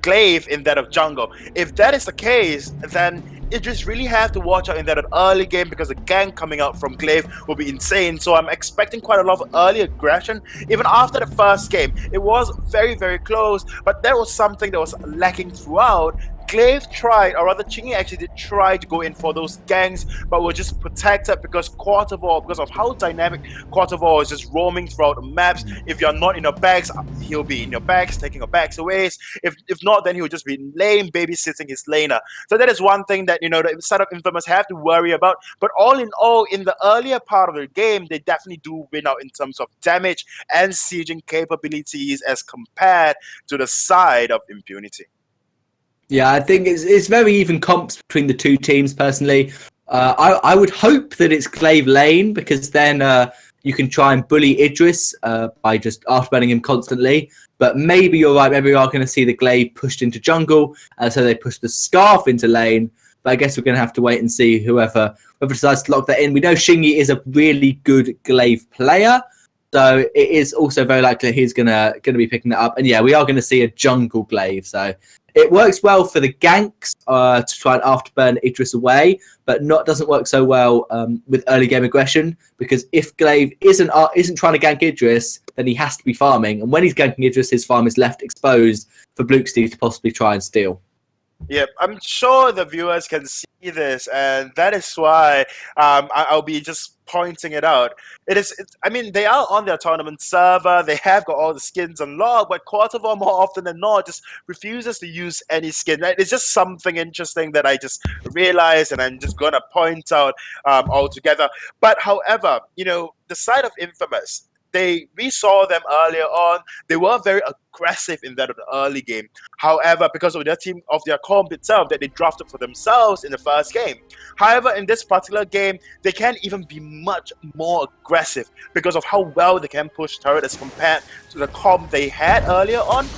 Glaive in that of jungle. If that is the case, then you just really have to watch out in that early game, because the gank coming out from Glaive will be insane. So I'm expecting quite a lot of early aggression. Even after the first game, it was very, very close, but there was something that was lacking throughout. Glaive tried, or rather Chingy actually did try to go in for those ganks, but were just protected because Quartervore, because of how dynamic Quartervore is just roaming throughout the maps. If you're not in your bags, he'll be in your bags, taking your bags away. If not, then he'll just be in lane, babysitting his laner. So that is one thing that, you know, the side of Infamous have to worry about. But all in all, in the earlier part of the game, they definitely do win out in terms of damage and sieging capabilities as compared to the side of Impunity. Yeah, I think it's very even comps between the two teams, personally. I would hope that it's Glaive lane, because then you can try and bully Idris by just afterburning him constantly. But maybe you're right, maybe we are going to see the Glaive pushed into jungle, so they push the Scarf into lane. But I guess we're going to have to wait and see whoever decides to lock that in. We know Shingy is a really good Glaive player, so it is also very likely he's going to be picking that up. And yeah, we are going to see a jungle Glaive, so it works well for the ganks to try and afterburn Idris away, but doesn't work so well with early game aggression, because if Glaive isn't trying to gank Idris, then he has to be farming, and when he's ganking Idris, his farm is left exposed for Blukesteve to possibly try and steal. Yep, I'm sure the viewers can see this, and that is why I'll be just pointing it out. I mean, they are on their tournament server, they have got all the skins unlocked, but Quartervore more often than not just refuses to use any skin. It's just something interesting that I just realized, and I'm just gonna point out altogether. But however, you know, the side of Infamous, we saw them earlier on. They were very aggressive in that early game. However, because of their team, of their comp itself that they drafted for themselves in the first game. However, in this particular game, they can even be much more aggressive because of how well they can push turret as compared to the comp they had earlier on.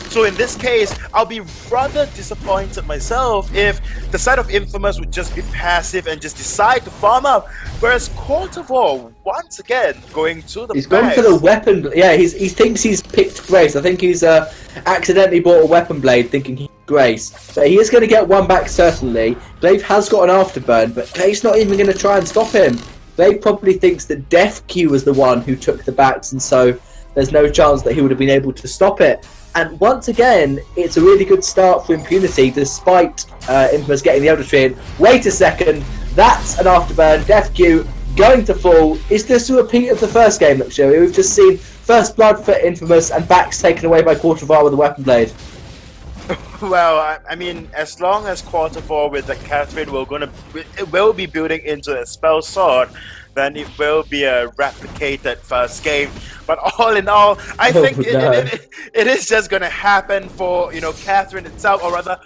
So in this case, I'll be rather disappointed myself if the side of Infamous would just be passive and just decide to farm up, whereas Quartervore, once again, going to the He's gone for the weapon. Yeah, he thinks he's picked Grace. I think he's accidentally bought a weapon blade thinking he's Grace. But he is going to get one back, certainly. Glaive has got an afterburn, but Glaive's not even going to try and stop him. Glaive probably thinks that Deathq was the one who took the backs, and so there's no chance that he would have been able to stop it. And once again, it's a really good start for Impunity, despite Infamous getting the Elder Tree in. Wait a second, that's an afterburn. Deathq going to fall. Is this a repeat of the first game, luxury? We've just seen first blood for Infamous and backs taken away by Quartervore with a weapon blade. Well, I mean, as long as quarter four with the Catherine it will be building into a spell sword, then it will be a replicated first game. But all in all, I Oh, think no. it is just going to happen for Catherine itself, or rather,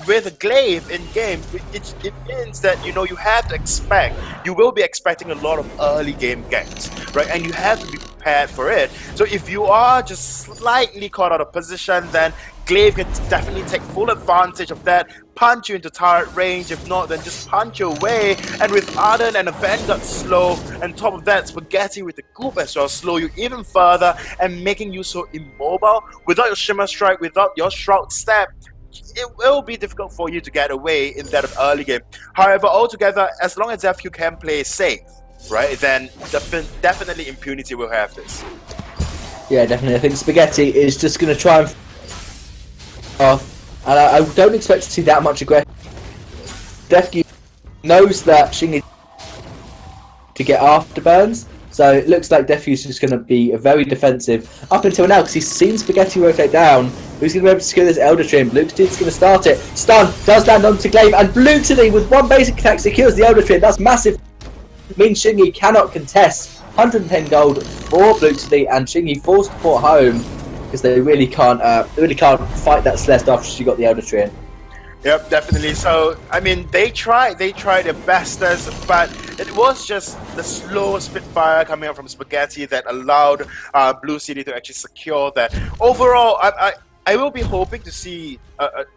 with a glaive in game. It means that you have to you will be expecting a lot of early game games, right? And you have to be prepared for it. So if you are just slightly caught out of position, then Glaive can definitely take full advantage of that, punch you into turret range. If not, then just punch you away. And with Arden and a Vanguard slow, and top of that, Spaghetti with the Goop as well, slow you even further and making you so immobile. Without your Shimmer Strike, without your Shroud Step, it will be difficult for you to get away in that early game. However, altogether, as long as FQ can play safe, right, then definitely Impunity will have this. Yeah, definitely. I think Spaghetti is just going to try and off, and I don't expect to see that much aggression. Defq knows that Shingy to get afterburns, so it looks like Defq's just going to be very defensive up until now, because he's seen Spaghetti rotate down. Who's going to be able to secure this Elder Tree? And Bluxity's going to start it. Stun does land onto Glaive, and Bluxity with one basic attack secures the Elder Tree. That's massive. It means Shingy cannot contest. 110 gold for Bluxity, and Shingy forced to port home because they really can't fight that Celeste after she got the Elder Tree in. Yep, definitely. So, I mean, they tried their bestest, but it was just the slow Spitfire coming out from Spaghetti that allowed Blue City to actually secure that. Overall, I will be hoping to see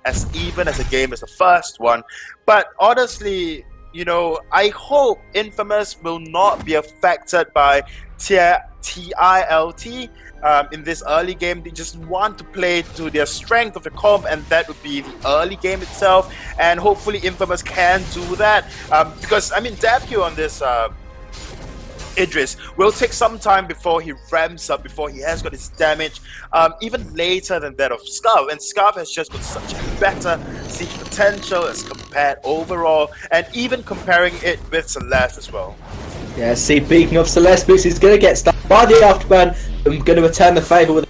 as even as a game as the first one, but honestly, I hope Infamous will not be affected by TILT in this early game. They just want to play to their strength of the comp, and that would be the early game itself. And hopefully Infamous can do that, because I mean, DevQ on this Idris will take some time before he ramps up, before he has got his damage, even later than that of Scarf. And Scarf has just got such a better siege potential as compared overall, and even comparing it with Celeste as well. Yeah, speaking of Celeste, Boots is going to get stuck by the afterburn. I'm going to return the favour with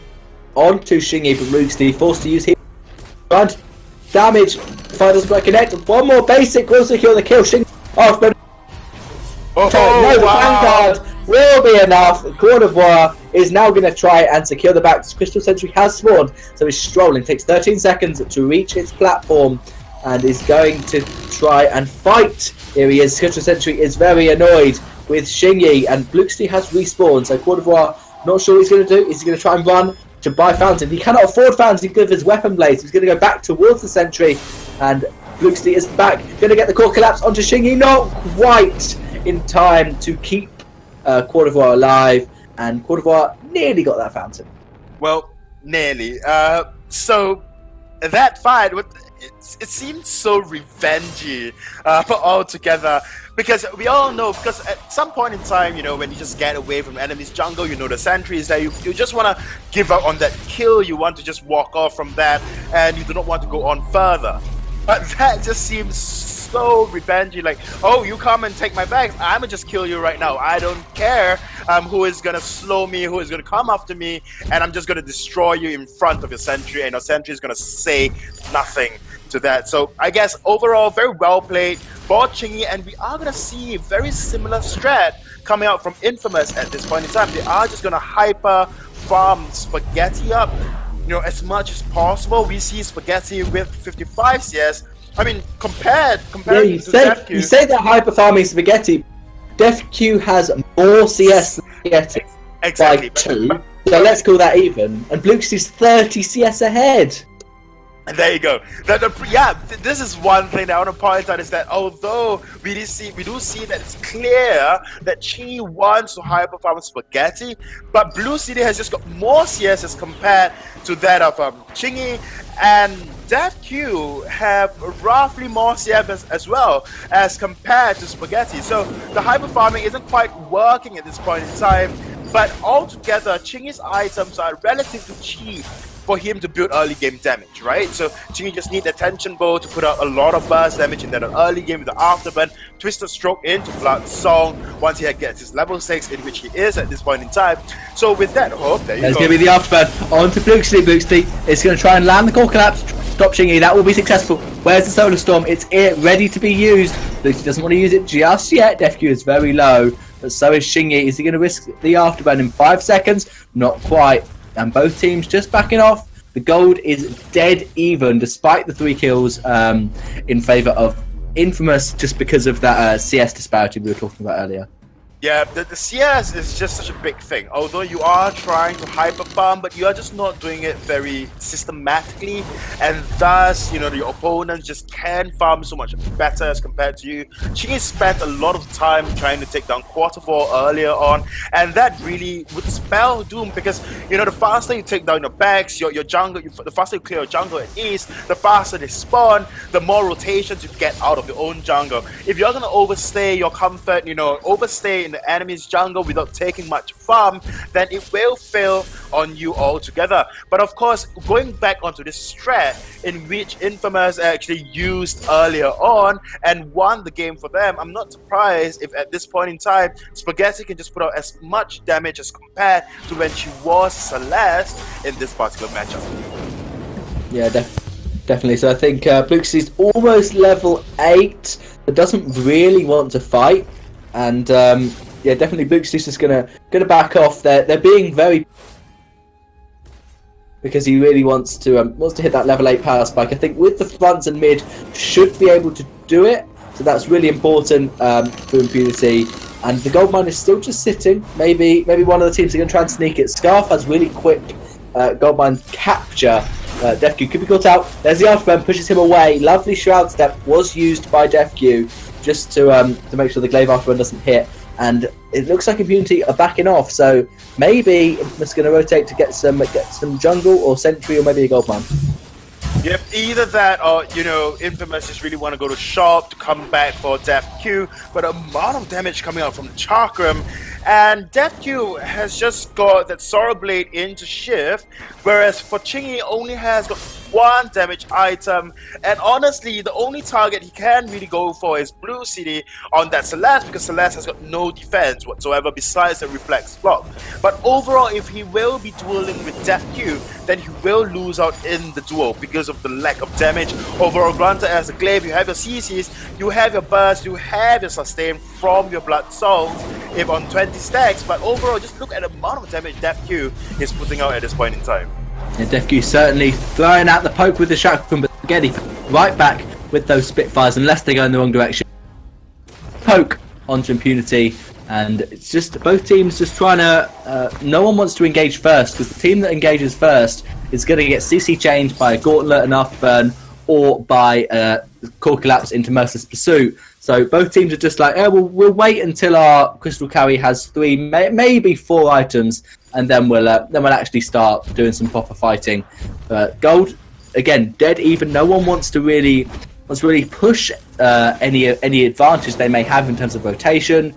onto Shingy, but Rooksty forced to use his damage. Fire doesn't quite connect. One more basic will secure the kill. Shingy afterburn. Oh, no, wow. Vanguard will be enough. Court of War is now going to try and secure the back. Crystal Sentry has spawned, so he's strolling. Takes 13 seconds to reach its platform and is going to try and fight. Here he is. Crystal Sentry is very annoyed with Shingy, and Bluxty has respawned. So Court of War, not sure what he's going to do. Is he going to try and run to buy Fountain? He cannot afford Fountain because of his weapon blades. He's going to go back towards the Sentry, and Bluxty is back. Going to get the core collapse onto Shingy. Not quite in time to keep Court of War alive, and Court of War nearly got that Fountain. Well, nearly. So that fight, it seemed so revengey altogether, because we all know, because at some point in time, when you just get away from enemy's jungle, the sentry is there, you just want to give up on that kill, you want to just walk off from that, and you do not want to go on further. But that just seems so revengey, like, oh, you come and take my bags, I'ma just kill you right now. I don't care who is gonna slow me, who is gonna come after me, and I'm just gonna destroy you in front of your sentry, and your sentry is gonna say nothing to that. So I guess overall, very well played for Chingy, and we are gonna see a very similar strat coming out from Infamous at this point in time. They are just gonna hyper farm Spaghetti up, as much as possible. We see Spaghetti with 55 CS. I mean, compared to DevQ. You say that hyper farming Spaghetti. DevQ has more CS than Spaghetti. Exactly. By 2. So let's call that even. And Bluxity's 30 CS ahead. And there you go. This is one thing that I want to point out, is that although we do see that it's clear that Chingy wants to hyper farm Spaghetti, but Blue City has just got more CS as compared to that of Chingy, and DevQ have roughly more CS as well as compared to Spaghetti. So the hyper farming isn't quite working at this point in time, but altogether Chingy's items are relatively cheap for him to build early game damage, right? So Chingy just need the Tension Bow to put out a lot of burst damage in that early game with the Afterburn, Twisted Stroke into Blood Song once he gets his level 6, in which he is at this point in time. So with that hope, there you go. There's going to be the Afterburn onto Bluxty. Bluxty is going to try and land the core collapse, Stop Chingy, that will be successful. Where's the Solar Storm? It's ready to be used. Lucy doesn't want to use it just yet. DefQ is very low, but so is Chingy. Is he going to risk the afterburn in 5 seconds? Not quite. And both teams just backing off. The gold is dead even, despite the 3 kills in favour of Infamous, just because of that CS disparity we were talking about earlier. Yeah, the CS is just such a big thing. Although you are trying to hyper farm, but you are just not doing it very systematically, and thus, you know, your opponents just can farm so much better as compared to you. Chingy spent a lot of time trying to take down Quarter 4 earlier on, and that really would spell doom because, you know, the faster you take down your backs, your jungle, the faster you clear your jungle at east, the faster they spawn, the more rotations you get out of your own jungle. If you're gonna overstay your comfort, you know, overstay in the enemy's jungle without taking much farm, then it will fail on you altogether. But of course, going back onto this strat in which Infamous actually used earlier on and won the game for them, I'm not surprised if at this point in time Spaghetti can just put out as much damage as compared to when she was Celeste in this particular matchup. Yeah, definitely. So I think Blux is almost level 8, but doesn't really want to fight. And yeah, definitely Blux is just gonna back off. They're being very, because he really wants to hit that level 8 power spike. I think with the fronts and mid should be able to do it. So that's really important for Impunity. And the gold mine is still just sitting. Maybe one of the teams are going to try and sneak it. Scarf has really quick gold mine capture. DefQ could be caught out. There's the afterburn, pushes him away. Lovely shroud step was used by DefQ just to make sure the glaive afterburn doesn't hit. And it looks like Impunity are backing off. So maybe Infamous going to rotate to get some jungle or sentry or maybe a gold mine. Yep, either that or, you know, Infamous just really want to go to shop to come back for DefQ, but a amount of damage coming out from the Chakram, and DefQ has just got that Sorrow Blade into shift, whereas for Chingy only has got 1 damage item, and honestly, the only target he can really go for is Blue City on that Celeste, because Celeste has got no defense whatsoever besides the reflex block. But overall, if he will be dueling with DefQ, then he will lose out in the duel because of the lack of damage. Overall, granted as a glaive, you have your CCs, you have your burst, you have your sustain from your blood souls if on 20 stacks, but overall, just look at the amount of damage DefQ is putting out at this point in time. Yeah, DefQ certainly throwing out the poke with the shotgun, but again, he's right back with those Spitfires unless they go in the wrong direction. Poke onto Impunity, and it's just both teams just trying to. No one wants to engage first because the team that engages first is going to get CC changed by a Gauntlet and Afterburn or by Core Collapse into Merciless Pursuit. So both teams are just like, oh, we'll wait until our Crystal Carry has 3, maybe 4 items, and then we'll actually start doing some proper fighting. Gold, again, dead even. No one wants to really push any advantage they may have in terms of rotation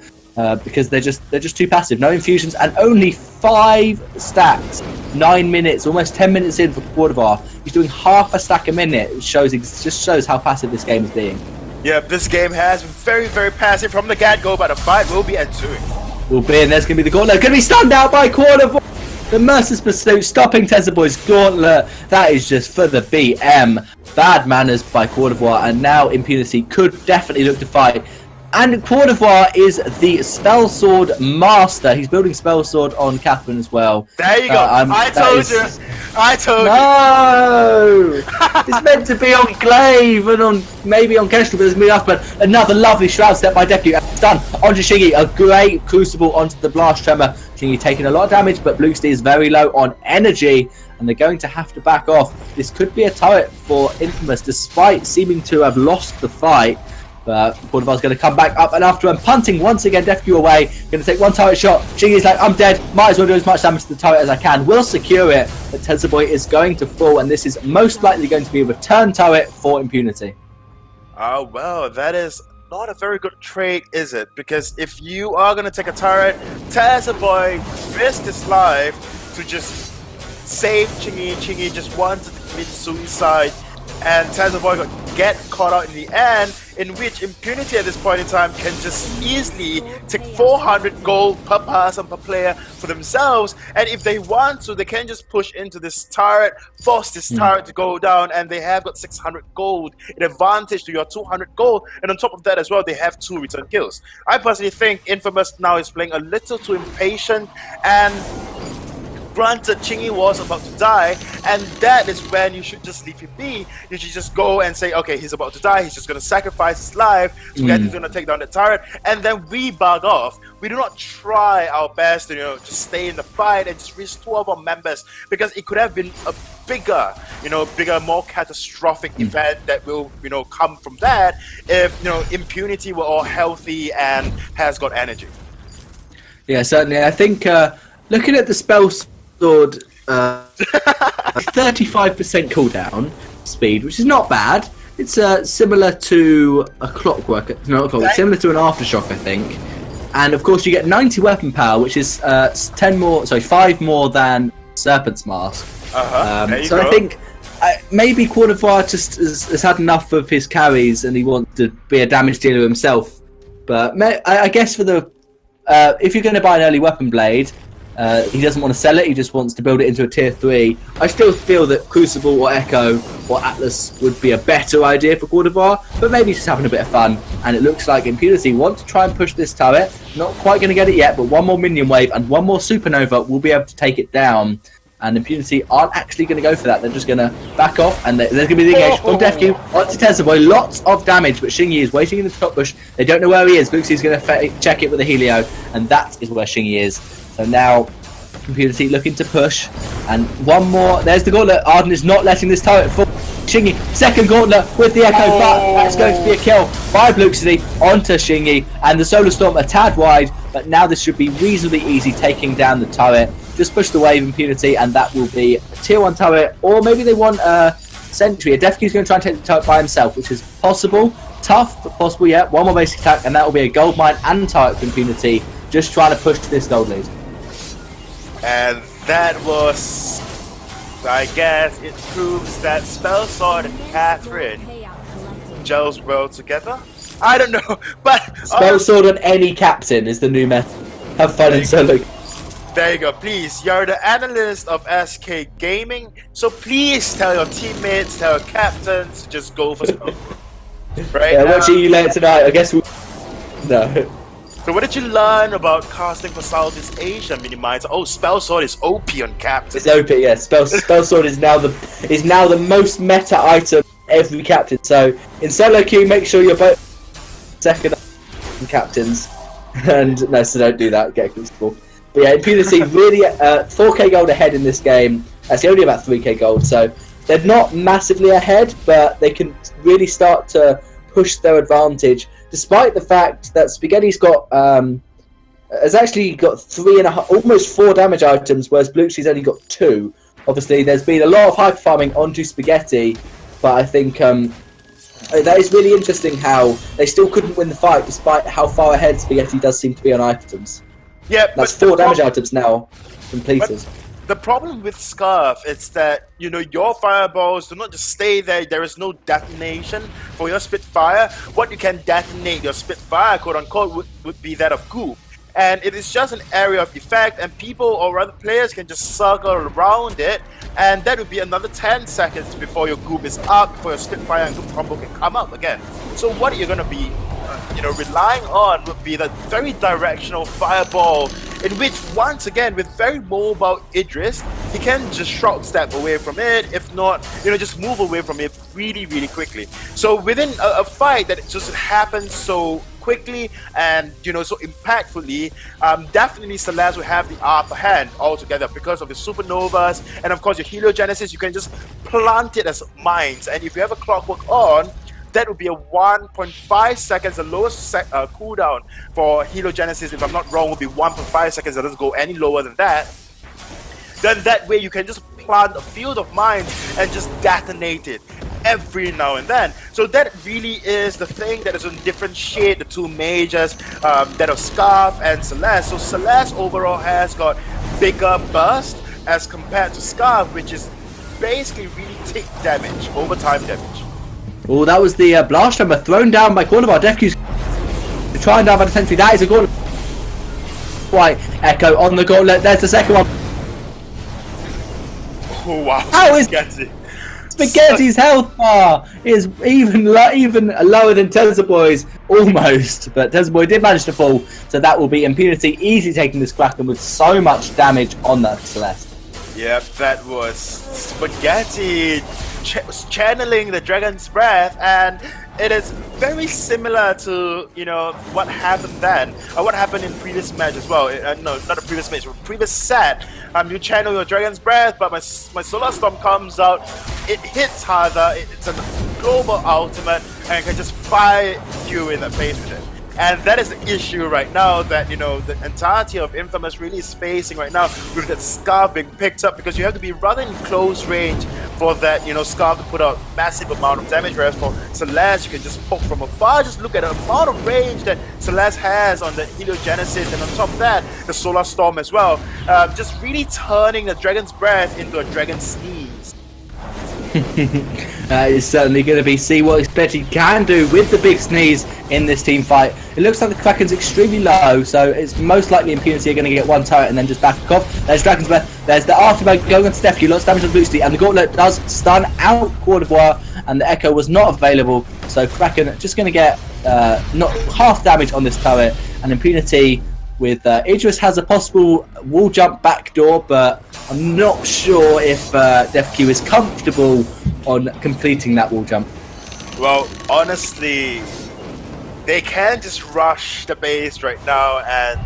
because they're just too passive. No infusions and only 5 stacks. 9 minutes, almost 10 minutes in for Quartervar. He's doing half a stack a minute. It just shows how passive this game is being. Yeah, this game has been very, very passive from the get-go, but the fight will be ensuing. Will be, and there's going to be the Gauntlet. Going to be stunned out by Quartervar. The Merciless Pursuit stopping Tesla Boy's Gauntlet. That is just for the BM. Bad manners by Quartervar, and now Impunity could definitely look to fight. And Quartervar is the Spell Sword master. He's building Spell Sword on Catherine as well. There you go. I told you. No! It's meant to be on Glaive and on maybe on Kestrel, but it's me off. But another lovely Shroud Step by DefQ. It's done onto Shingy. A great Crucible onto the Blast Tremor. Shingy taking a lot of damage, but Bluesty is very low on energy, and they're going to have to back off. This could be a turret for Infamous, despite seeming to have lost the fight. Quartervar's going to come back up and after him, punting once again DefQ away. Going to take 1 turret shot. Shingy's like, I'm dead. Might as well do as much damage to the turret as I can. Will secure it, but Tesla Boy is going to fall, and this is most likely going to be a return turret for Impunity. Oh, well, that is not a very good trade, is it? Because if you are going to take a turret, Tesla Boy risked his life to just save Chingy. Chingy just wanted to commit suicide, and Tesla Boy got get caught out in the end, in which Impunity at this point in time can just easily take 400 gold per person, per player for themselves, and if they want to, they can just push into this turret, force this turret to go down, and they have got 600 gold in advantage to your 200 gold, and on top of that as well, they have 2 return kills. I personally think Infamous now is playing a little too impatient, and granted, Chingy was about to die, and that is when you should just leave him be. You should just go and say, okay, he's about to die, he's just going to sacrifice his life, so he's going to take down the turret, and then we bug off. We do not try our best to, just stay in the fight and just restore our members, because it could have been a bigger, more catastrophic event that will, come from that if, Impunity were all healthy and has got energy. Yeah, certainly. I think looking at the spell sword, 35% cooldown speed, which is not bad. It's similar to a clockwork, similar to an aftershock, I think. And of course, you get 90 weapon power, which is 5 more than Serpent's Mask. So I think maybe Quadrivar just has had enough of his carries, and he wants to be a damage dealer himself. But I guess for the if you're going to buy an early weapon blade, he doesn't want to sell it, he just wants to build it into a tier 3. I still feel that Crucible or Echo or Atlas would be a better idea for Quadrivar, but maybe he's just having a bit of fun, and it looks like Impunity want to try and push this turret. Not quite going to get it yet, but one more minion wave and one more supernova will be able to take it down, and Impunity aren't actually going to go for that. They're just going to back off, and there's going to be the engage from Defq onto Tezzavoy. Lots of damage, but Xingyi is waiting in the top bush. They don't know where he is. Luxie's going to check it with a Helio, and that is where Xingyi is. So now, Impunity looking to push, and one more. There's the gauntlet. Arden is not letting this turret fall. Xingyi, second gauntlet with the Echo, but that's going to be a kill by Luxie onto Xingyi, and the Solar Storm a tad wide, but now this should be reasonably easy taking down the turret. Just push the wave, Impunity, and that will be a tier 1 turret, or maybe they want a sentry. A Defq is going to try and take the turret by himself, which is possible. Tough, but possible, yeah. One more basic attack, and that will be a gold mine and turret for Impunity, just trying to push this gold lead. And that was, I guess, it proves that Spell Sword and Catherine gels well together. I don't know, but Spell Sword on any captain is the new meta. Have fun in solo. There you go. Please, you're the analyst of SK Gaming, so please tell your teammates, tell your captains to just go for Spell Sword. Right? Yeah, watching you later tonight. I guess no. So what did you learn about casting for Southeast Asia Minimizer? Oh, Spell Sword is OP on captain. It's OP, yeah. Spell Sword is now the most meta item every captain. So in solo queue, make sure you're both second captains. And no, so don't do that. Get comfortable. But yeah, Impunity really 4k gold ahead in this game. Actually, only about 3k gold. So they're not massively ahead, but they can really start to push their advantage. Despite the fact that Spaghetti's got has actually got 3.5, almost 4 damage items, whereas Bluetooth's only got 2. Obviously, there's been a lot of hyper farming onto Spaghetti, but I think that is really interesting how they still couldn't win the fight despite how far ahead Spaghetti does seem to be on items. Yeah, that's 4 damage items now completed. The problem with Scarf is that, your fireballs do not just stay there. There is no detonation for your Spitfire. What you can detonate your Spitfire, quote unquote, would be that of Goop. And it is just an area of effect, and people, or rather players, can just circle around it, and that would be another 10 seconds before your Goop is up, before your Spitfire and Goop combo can come up again. So what are you going to be relying on would be the very directional fireball, in which, once again, with very mobile Idris, he can just shroud step away from it, if not, just move away from it really, really quickly. So within a fight that just happens so quickly and, so impactfully, definitely Celeste will have the upper hand altogether because of the supernovas, and of course your heliogenesis, you can just plant it as mines, and if you have a clockwork on, that would be a 1.5 seconds, the lowest cooldown for heliogenesis, if I'm not wrong, would be 1.5 seconds. It doesn't go any lower than that. Then that way you can just plant a field of mines and just detonate it every now and then. So that really is the thing that is going to differentiate the two majors, that of Scarf and Celeste. So Celeste overall has got bigger burst as compared to Scarf, which is basically really tick damage, overtime damage. Oh, that was the blast hammer thrown down by Cordovar. DefQ's trying down by the sentry. That is a gauntlet. White Echo on the gauntlet. There's the second one. Oh wow! How is Spaghetti's health bar is even lower than Tesla Boy's, almost, but Tesla Boy did manage to fall, so that will be Impunity easily taking this Kraken with so much damage on that Celeste. Yep, that was Spaghetti channeling the Dragon's Breath, and it is very similar to, you know, what happened then, or what happened in previous match as well. No, not a previous match, but previous set. You channel your Dragon's Breath, but my Solar Storm comes out, it hits harder, it's a global ultimate, and it can just fire you in the face with it. And that is the issue right now that, you know, the entirety of Infamous really is facing right now, with that Scarf being picked up, because you have to be rather in close range for that, you know, Scarf to put out massive amount of damage, whereas for Celeste you can just poke from afar. Just look at the amount of range that Celeste has on the Heliogenesis, and on top of that, the Solar Storm as well. Just really turning the Dragon's Breath into a Dragon Sneeze. It's certainly going to be see what Spaghetti can do with the big sneeze in this team fight. It looks like the Kraken's extremely low, so it's most likely Impunity are going to get one turret and then just back off. There's Dragon's Breath, there's the afterbite going on DefQ, lots of damage on Boosty, and the Gauntlet does stun out Cordovar, and the Echo was not available, so Kraken just going to get not half damage on this turret, and Impunity with Idris has a possible wall jump backdoor, but I'm not sure if DefQ is comfortable on completing that wall jump. Well, honestly, they can just rush the base right now, and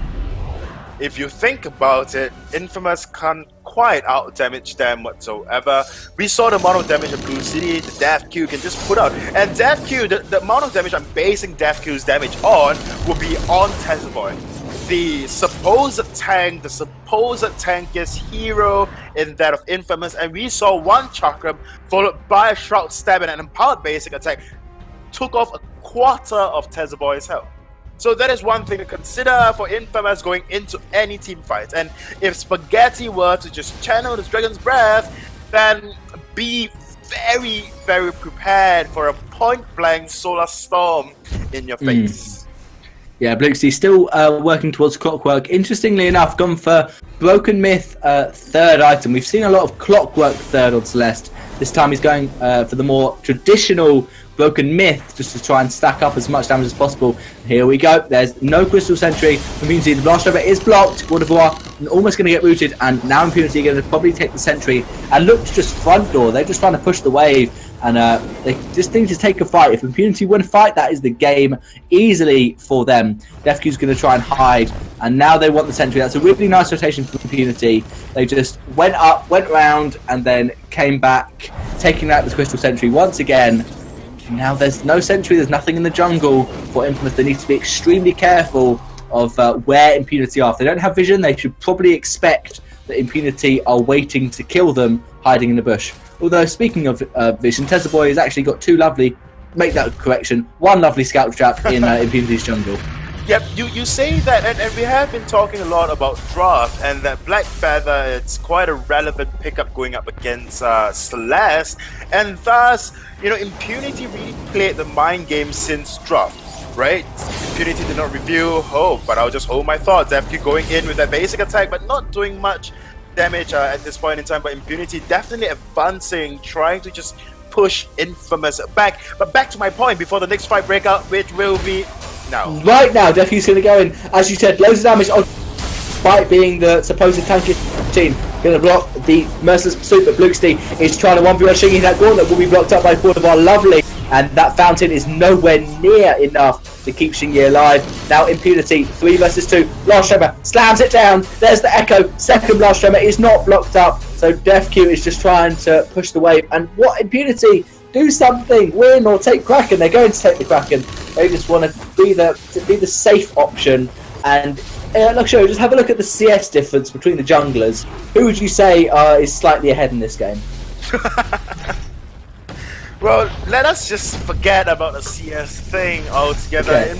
if you think about it, Infamous can't quite out-damage them whatsoever. We saw the amount of damage of Blue City, the DefQ can just put out, and DefQ, the amount of damage I'm basing DefQ's damage on will be on Tesla Boy. The supposed tankiest hero in that of Infamous, and we saw one chakram followed by a Shroud Stab and an empowered basic attack took off a quarter of Tesla Boy's health. So that is one thing to consider for Infamous going into any team fight. And if Spaghetti were to just channel this Dragon's Breath, then be very, very prepared for a point-blank Solar Storm in your face. Yeah, Bluxy still working towards Clockwork. Interestingly enough, gone for Broken Myth third item. We've seen a lot of Clockwork third on Celeste. This time he's going for the more traditional Broken Myth, just to try and stack up as much damage as possible. Here we go. There's no Crystal Sentry. Impunity, the blast over is blocked. Cordovar almost going to get rooted, and now Impunity are going to probably take the Sentry and look to just front door. They're just trying to push the wave, and they just need to take a fight. If Impunity win a fight, that is the game easily for them. DefQ's going to try and hide, and now they want the Sentry. That's a really nice rotation for Impunity. They just went up, went round, and then came back, taking out the Crystal Sentry once again. Now there's no Sentry, there's nothing in the jungle for Infamous. They need to be extremely careful of where Impunity are. If they don't have vision, they should probably expect that Impunity are waiting to kill them, hiding in the bush. Although, speaking of vision, Tesla Boy has actually got two lovely, make that correction, one lovely scout trap in Impunity's jungle. Yep, you say that, and we have been talking a lot about draft, and that Black Feather, it's quite a relevant pickup going up against Celeste, and thus, you know, Impunity really played the mind game since draft, right? Impunity did not reveal hope, but I'll just hold my thoughts. DefQ going in with that basic attack, but not doing much damage at this point in time, but Impunity definitely advancing, trying to just push Infamous back. But back to my point before the next fight breakout, which will be now. Right now, DefQ's going to go in, as you said, loads of damage on, despite being the supposed tankiest team. Going to block the Merciless Pursuit, but Bluxty is trying to 1v1 Shingy. That gauntlet will be blocked up by Cordovar. Lovely. And that fountain is nowhere near enough to keep Shingy alive. Now Impunity, 3 versus 2. Blast Tremor slams it down. There's the Echo. Second Blast Tremor is not blocked up. So DefQ is just trying to push the wave. And what Impunity? Do something, win or take Kraken. They're going to take the Kraken. They just want to be the safe option. And look, just have a look at the CS difference between the junglers. Who would you say is slightly ahead in this game? Well, let us just forget about the CS thing altogether. Okay.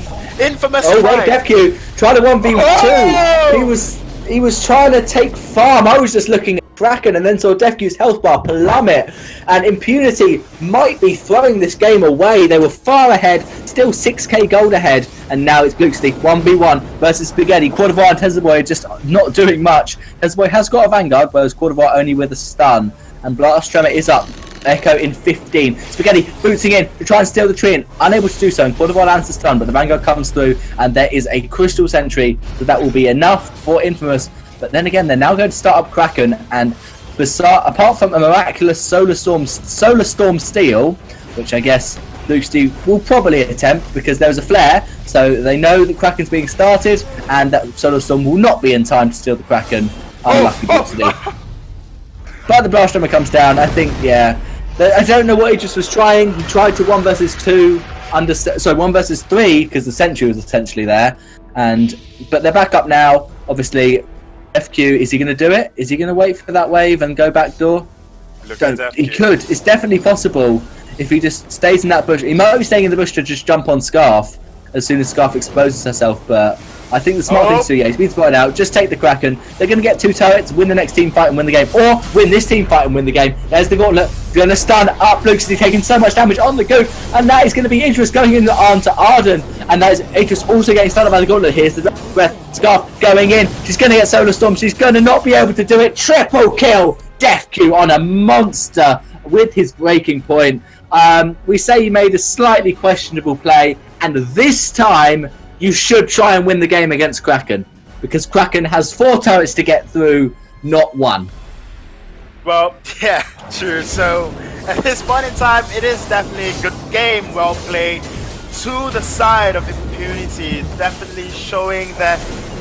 Infamous. Oh wait, DefQ trying to 1v2. He was trying to take farm. I was just looking at Kraken and then saw DefQ's health bar plummet, and Impunity might be throwing this game away. They were far ahead, still 6k gold ahead, and now it's Bluxty 1v1 versus Spaghetti. Quadivore and Tezzaboy just not doing much. Tezzaboy has got a Vanguard, whereas Quadivore only with a stun, and Blast Tremor is up. Echo in 15. Spaghetti booting in to try and steal the tree, and unable to do so, and Quadivore lands the stun, but the Vanguard comes through, and there is a Crystal Sentry, so that will be enough for Infamous. But then again, they're now going to start up Kraken, and apart from a miraculous Solar Storm steal, which I guess Luxty will probably attempt because there was a flare, so they know that Kraken's being started, and that Solar Storm will not be in time to steal the Kraken. Unlucky Luxty. But the Blast Tremor comes down. I think, yeah. I don't know what he just was trying. He tried to 1 versus 2, 1 versus 3, because the Sentry was essentially there. But they're back up now. Obviously, FQ, is he going to do it? Is he going to wait for that wave and go back door? He could. It's definitely possible if he just stays in that bush. He might be staying in the bush to just jump on Scarf as soon as Scarf exposes herself, but I think the smart thing to do, yeah, he's been spotted out. Just take the Kraken. They're going to get 2 turrets, win the next team fight and win the game, or win this team fight and win the game. There's the gauntlet. Going to stun up Luke, he's taking so much damage on the go, and that is going to be Idris going in the arm to Arden, and that is Idris also getting stunned by the gauntlet. Here's the breath. Scarf going in. She's going to get Solar Storm. She's going to not be able to do it. Triple kill. DefQ on a monster with his breaking point. We say he made a slightly questionable play, and this time you should try and win the game against Kraken, because Kraken has 4 turrets to get through, not 1. Well, yeah, true. So at this point in time, it is definitely a good game, well played, to the side of Impunity, definitely showing that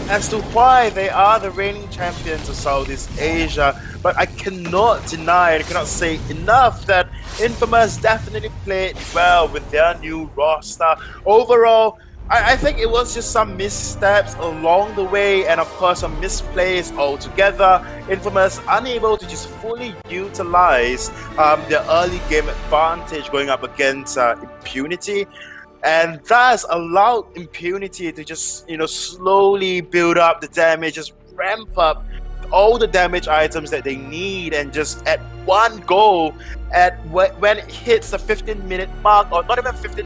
as to why they are the reigning champions of Southeast Asia. But I cannot deny, I cannot say enough that Infamous definitely played well with their new roster. Overall, I think it was just some missteps along the way, and of course some misplays altogether. Infamous unable to just fully utilize their early game advantage going up against Impunity, and thus allowed Impunity to just slowly build up the damage, just ramp up all the damage items that they need, and just at one go, when it hits the 15-minute mark, or not even 15